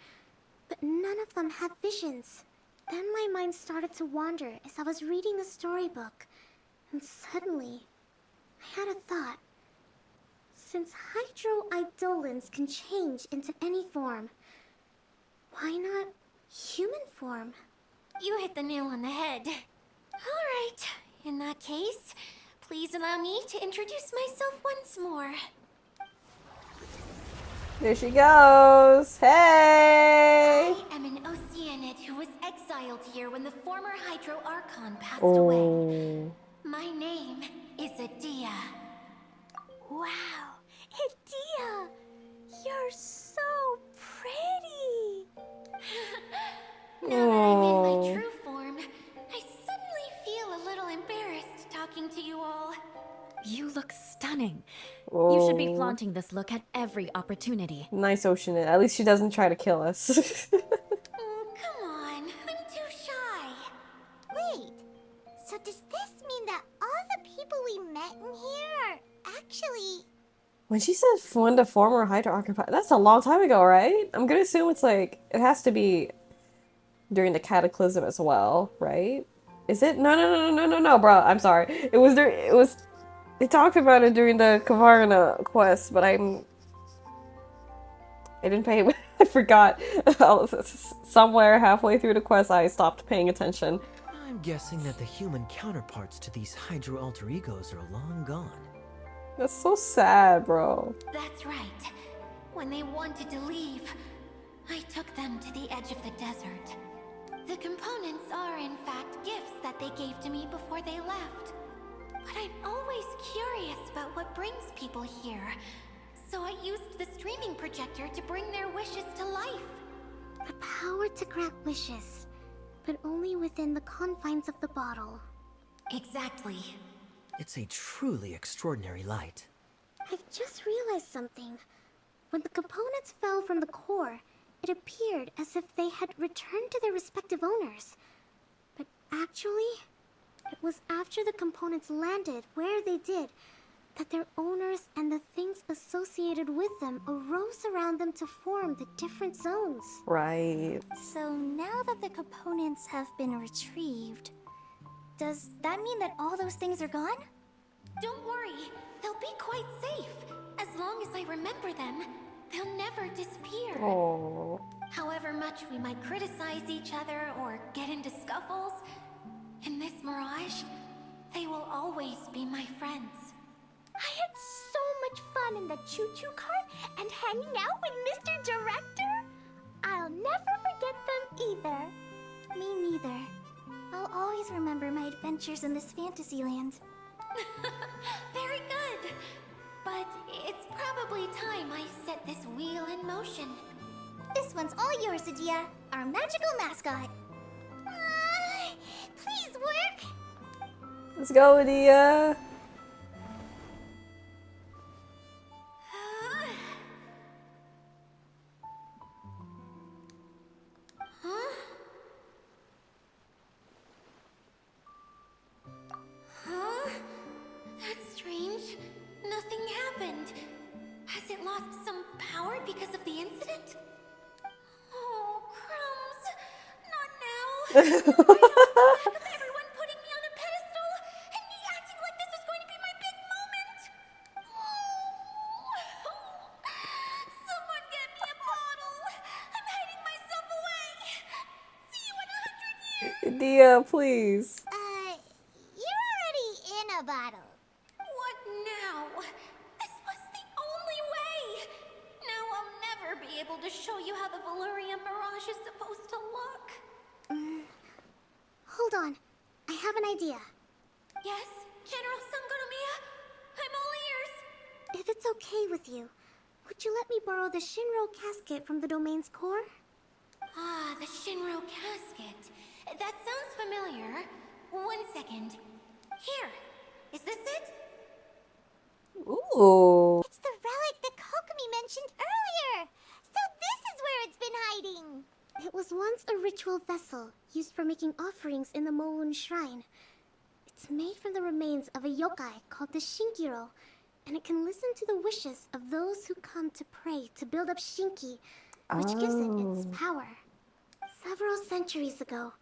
but none of them have visions. Then my mind started to wander as I was reading the storybook, and suddenly, I had a thought. Since Hydro-Eidolons can change into any form, why not human form?
You hit the nail on the head. All right, in that case, please allow me to introduce myself once more.
There she goes. Hey!
I am an Oceanid who was exiled here when the former Hydro Archon passed away.
Oh.
My name is Adia.
Wow, Adia! You're so pretty!
Now that I'm in
Oh.
my true form, I suddenly feel a little embarrassed talking to you all.
You look stunning. You should be
Oh.
flaunting this look at every opportunity.
Nice Ocean. At least she doesn't try to kill us.
Oh, come on. I'm too shy.
Wait, so does this mean that all the people we met in here are actually...
When she said when the former Hydra occupied, that's a long time ago, right? I'm gonna assume it's like, it has to be during the Cataclysm as well, right? Is it? No, bro. I'm sorry. They talked about it during the Kavarna quest, but I didn't pay, I forgot. Somewhere halfway through the quest, I stopped paying attention.
I'm guessing that the human counterparts to these Hydro alter egos are long gone.
That's so sad, bro.
That's right. When they wanted to leave, I took them to the edge of the desert. The components are, in fact, gifts that they gave to me before they left. But I'm always curious about what brings people here. So I used the streaming projector to bring their wishes to life.
The power to grant wishes, but only within the confines of the bottle.
Exactly.
It's a truly extraordinary light.
I've just realized something. When the components fell from the core, it appeared as if they had returned to their respective owners. But actually, it was after the components landed where they did that their owners and the things associated with them arose around them to form the different zones.
Right.
So now that the components have been retrieved, does that mean that all those things are gone?
Don't worry, they'll be quite safe. As long as I remember them, they'll never disappear.
Oh.
However much we might criticize each other or get into scuffles, in this mirage, they will always be my friends.
I had so much fun in the choo-choo cart and hanging out with Mr. Director. I'll never forget them either. Me neither. I'll always remember my adventures in this fantasy land.
Very good. But it's probably time I set this wheel in motion.
This one's all yours, Adia, our magical mascot. Please work.
Let's go, Adia.
Huh? Huh? That's strange. Nothing happened. Has it lost some power because of the incident? Oh, crumbs. Not now. Everyone putting me on a pedestal and me acting like this was going to be my big moment. Someone get me a bottle. I'm hiding myself away. See you in 100 years.
Adia, please.
You're already in a bottle.
What now? This was the only way. Now I'll never be able to show you how the Valurian Mirage is supposed to look.
Hold on. I have an idea.
Yes, General Sangonomiya? I'm all ears.
If it's okay with you, would you let me borrow the Shinro casket from the domain's core?
Ah, the Shinro casket. That sounds familiar. 1 second. Here. Is this it?
Ooh.
It's the relic that Kokomi mentioned earlier. So this is where it's been hiding.
It was once a ritual vessel used for making offerings in the Moon Shrine. It's made from the remains of a yokai called the Shinkiro, and it can listen to the wishes of those who come to pray to build up Shinki, which gives it its power. Several centuries ago,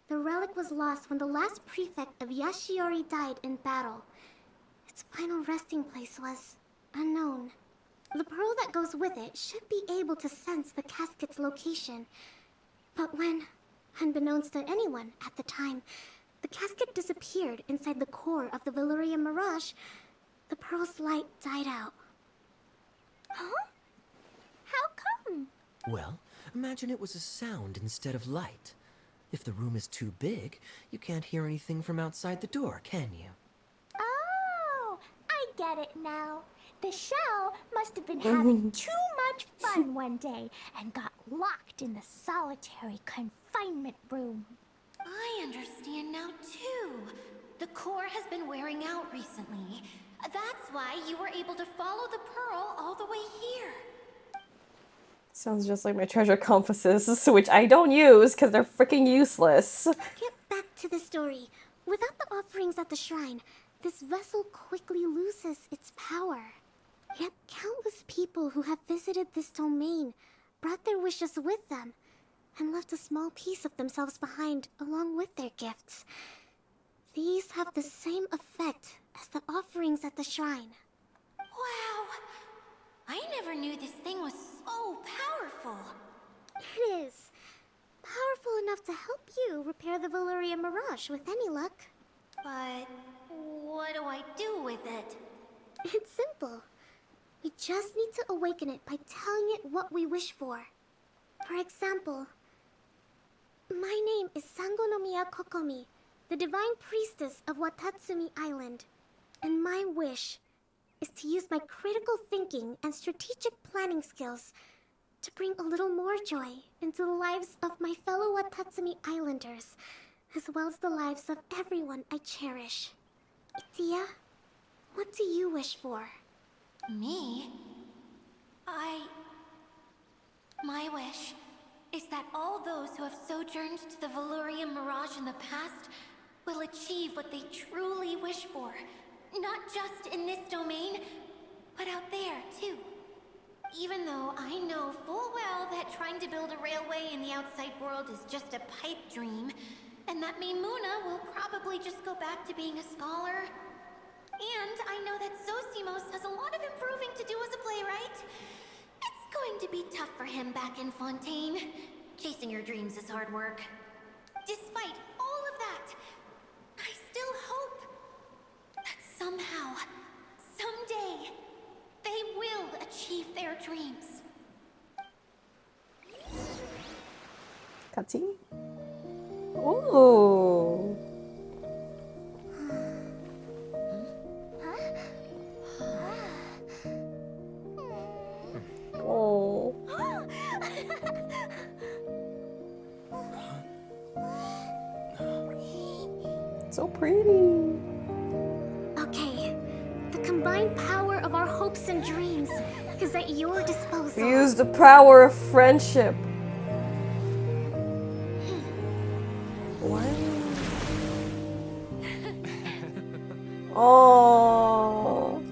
the relic was lost when the last prefect of Yashiori died in battle. Its final resting place was unknown. The pearl that goes with it should be able to sense the casket's location. But when, unbeknownst to anyone at the time, the casket disappeared inside the core of the Valurian Mirage, the pearl's light died out.
Huh? How come?
Well, imagine it was a sound instead of light. If the room is too big, you can't hear anything from outside the door, can you?
Oh, I get it now. The shell must have been having too much fun one day and got locked in the solitary confinement room.
I understand now, too. The core has been wearing out recently. That's why you were able to follow the pearl all the way here.
Sounds just like my treasure compasses, which I don't use because they're freaking useless.
Get back to the story. Without the offerings at the shrine, this vessel quickly loses its power. Yet countless people who have visited this domain brought their wishes with them and left a small piece of themselves behind along with their gifts. These have the same effect as the offerings at the shrine.
Wow! I never knew this thing was so powerful.
It is. Powerful enough to help you repair the Valurian Mirage with any luck.
But what do I do with it?
It's simple. We just need to awaken it by telling it what we wish for. For example, my name is Sangonomiya Kokomi, the divine priestess of Watatsumi Island. And my wish is to use my critical thinking and strategic planning skills to bring a little more joy into the lives of my fellow Watatsumi Islanders, as well as the lives of everyone I cherish. Itia, what do you wish for?
Me? My wish is that all those who have sojourned to the Valurian Mirage in the past will achieve what they truly wish for. Not just in this domain, but out there, too. Even though I know full well that trying to build a railway in the outside world is just a pipe dream, and that Maimuna will probably just go back to being a scholar. And I know that Zosimos has a lot of improving to do as a playwright. It's going to be tough for him back in Fontaine. Chasing your dreams is hard work. Despite all of that, I still hope that somehow, someday, they will achieve their dreams.
Cutscene? Ooh. Oh. So pretty.
Okay, the combined power of our hopes and dreams is at your disposal.
We use the power of friendship. What? Oh.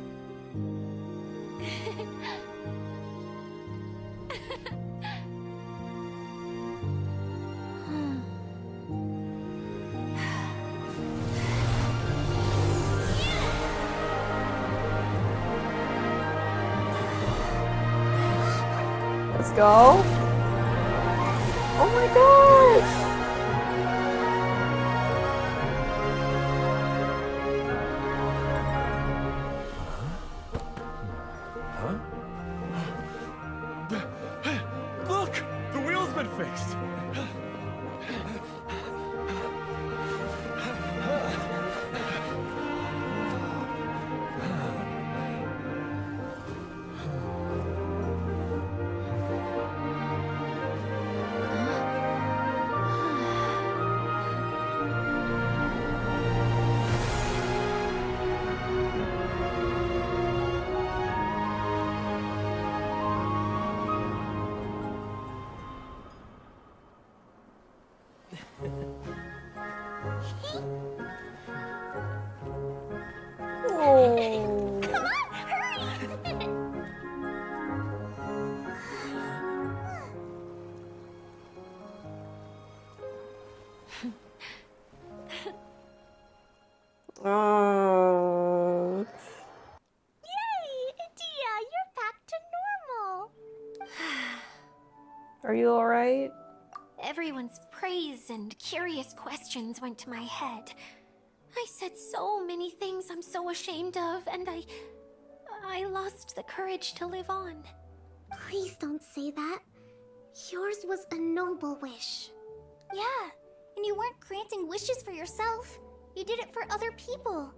Let's go. Oh my gosh.
Look! The wheel's been fixed!
Oh.
Come on, hurry!
Oh.
Yay! Dia, you're back to normal.
Are you alright?
Everyone's praise and curious questions went to my head. I said so many things I'm so ashamed of, and I lost the courage to live on.
Please don't say that. Yours was a noble wish.
Yeah, and you weren't granting wishes for yourself. You did it for other people.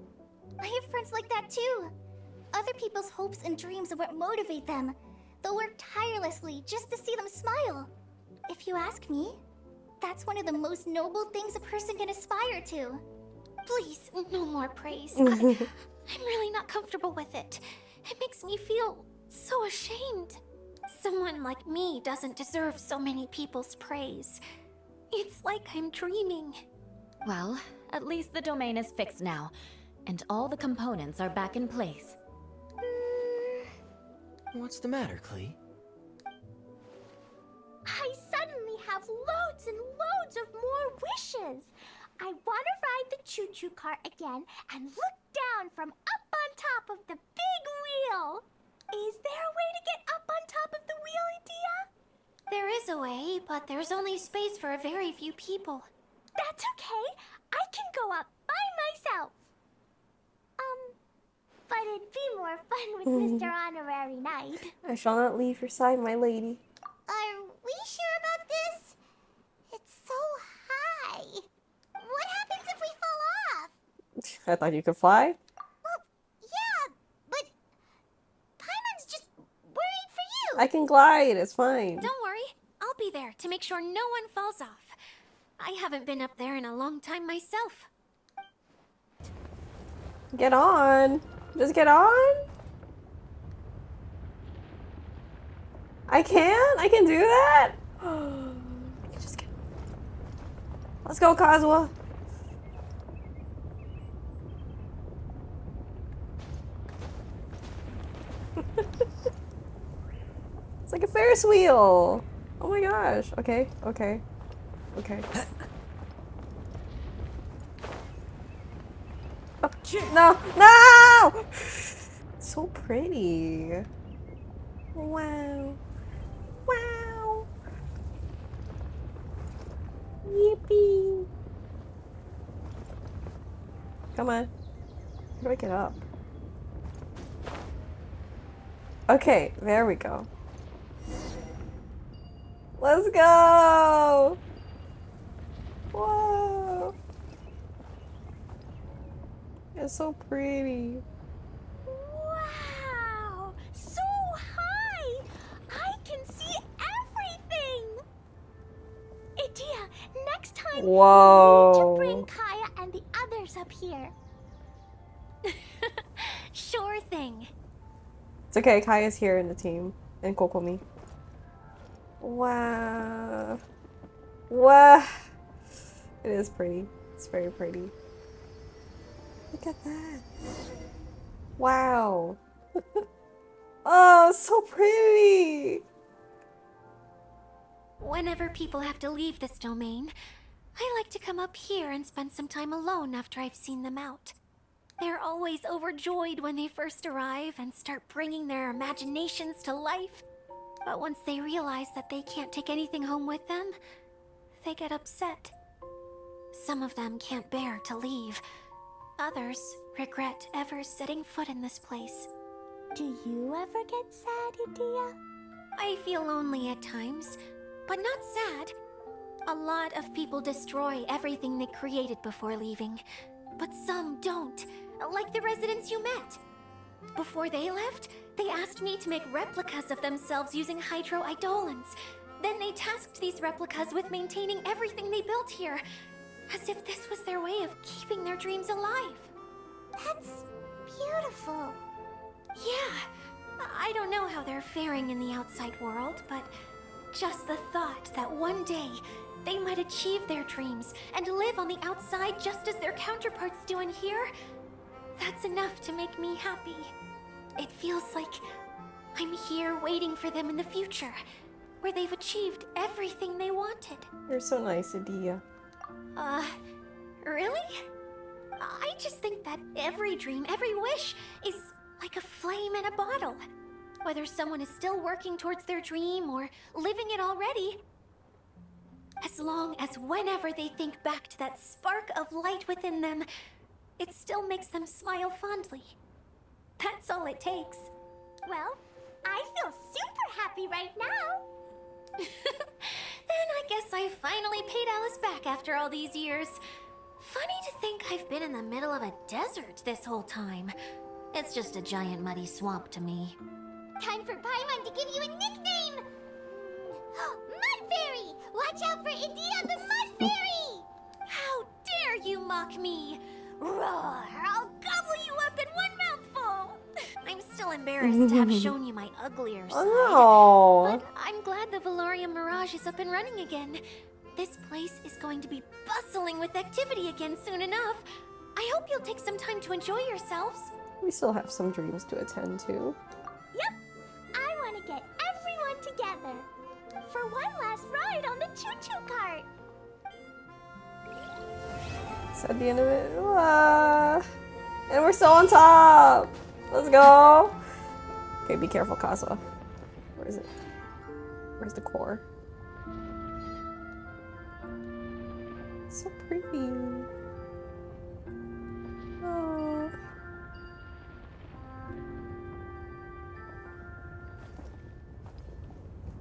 I have friends like that too. Other people's hopes and dreams are what motivate them. They'll work tirelessly just to see them smile. If you ask me, that's one of the most noble things a person can aspire to.
Please, no more praise. I'm really not comfortable with it. It makes me feel so ashamed. Someone like me doesn't deserve so many people's praise. It's like I'm dreaming.
Well, at least the domain is fixed now, and all the components are back in place.
What's the matter, Klee?
I suddenly have loads and loads of more wishes. I want to ride the choo-choo cart again and look down from up on top of the big wheel. Is there a way to get up on top of the wheel, Dia?
There is a way, but there's only space for a very few people.
That's okay. I can go up by myself. But it'd be more fun with Mr. Honorary Knight.
I shall not leave your side, my lady.
Are we sure about this? It's so high. What happens if we fall off?
I thought you could fly.
Well, yeah, but Paimon's just worried for you.
I can glide, it's fine.
Don't worry, I'll be there to make sure no one falls off. I haven't been up there in a long time myself.
Get on. Just get on. I can do that? I can just get... Let's go, Kazuha. It's like a Ferris wheel. Oh my gosh. Okay, okay, okay. Oh, no, no! So pretty. Wow. Wow. Yippee. Come on. How do I get up? Okay, there we go. Let's go! Whoa! It's so pretty.
Wow! So high! I can see everything! Idia, next time
Whoa.
you need to bring Kaya and the others up here.
Sure thing.
It's okay, Kaya's here in the team. And Kokomi. Wow. Wow. It is pretty. It's very pretty. Look at that. Wow. Oh, so pretty.
Whenever people have to leave this domain, I like to come up here and spend some time alone after I've seen them out. They're always overjoyed when they first arrive and start bringing their imaginations to life. But once they realize that they can't take anything home with them, they get upset. Some of them can't bear to leave. Others regret ever setting foot in this place.
Do you ever get sad, Idia?
I feel lonely at times, but not sad. A lot of people destroy everything they created before leaving, but some don't, like the residents you met. Before they left, they asked me to make replicas of themselves using hydro-eidolons. Then they tasked these replicas with maintaining everything they built here, as if this was their way of keeping their dreams alive.
That's beautiful.
Yeah, I don't know how they're faring in the outside world, but just the thought that one day they might achieve their dreams and live on the outside just as their counterparts do in here, that's enough to make me happy. It feels like I'm here waiting for them in the future, where they've achieved everything they wanted.
You're so nice, Idia.
Really? I just think that every dream, every wish is like a flame in a bottle. Whether someone is still working towards their dream or living it already, as long as whenever they think back to that spark of light within them, it still makes them smile fondly. That's all it takes.
Well, I feel super happy right now.
Then I guess I finally paid Alice back after all these years. Funny to think I've been in the middle of a desert this whole time. It's just a giant muddy swamp to me.
Time for Paimon to give you a nickname! Mud Fairy! Watch out for Idia the Mud Fairy!
How dare you mock me! Roar! I'll gobble you up in one mouthful! I'm still embarrassed to have shown you my uglier side.
Oh.
But I'm glad the Valorium Mirage is up and running again. This place is going to be bustling with activity again soon enough. I hope you'll take some time to enjoy yourselves.
We still have some dreams to attend to.
Yep! I want to get everyone together for one last ride on the choo-choo cart.
It's at the end of it. And we're still on top! Let's go! Okay, be careful, Kazuha. Where is it? Where's the core? So pretty. Oh.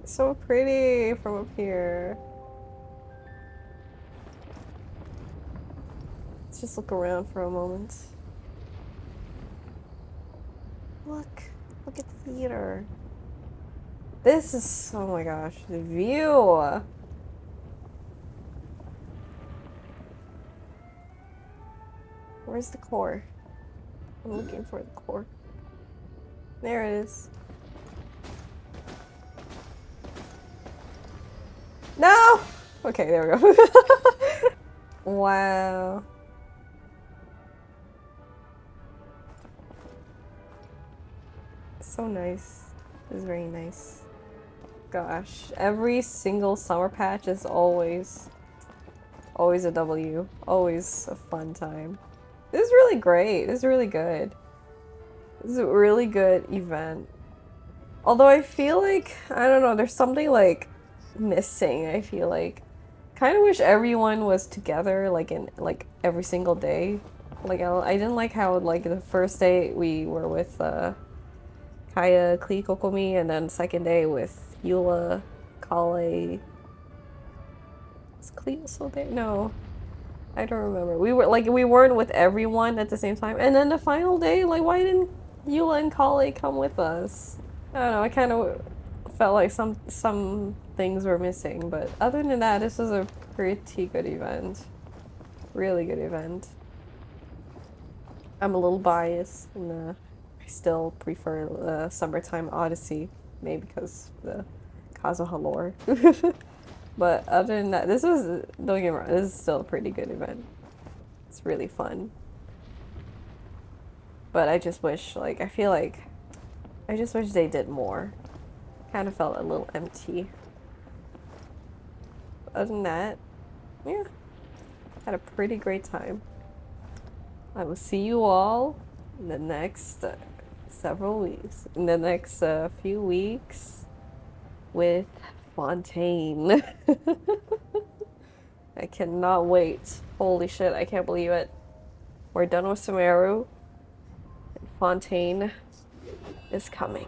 So pretty from up here. Let's just look around for a moment. Look at the theater. This is, oh my gosh, the view. Where's the core? I'm looking for the core. There it is. No! Okay, there we go. Wow. So nice. It's very nice. Gosh, every single summer patch is always a W. Always a fun time. This is really great. This is really good. This is a really good event. Although I feel like, I don't know, there's something like missing. I feel like kind of wish everyone was together like in like every single day. Like I didn't like how like the first day we were with Kaya, Klee, Kokomi, and then second day with Eula, Kale. Is Klee also there? No. I don't remember. We weren't with everyone at the same time. And then the final day, like, why didn't Eula and Kale come with us? I don't know. I kind of felt like some things were missing, but other than that, this was a pretty good event. Really good event. I'm a little biased, and I still prefer Summertime Odyssey, maybe because the Kazuha lore. But other than that, don't get me wrong, this is still a pretty good event. It's really fun. But I just wish, like, I just wish they did more. Kind of felt a little empty. Other than that, yeah, had a pretty great time. I will see you all in the next several weeks. In the next few weeks with Fontaine. I cannot wait. Holy shit, I can't believe it. We're done with Sumeru. And Fontaine is coming.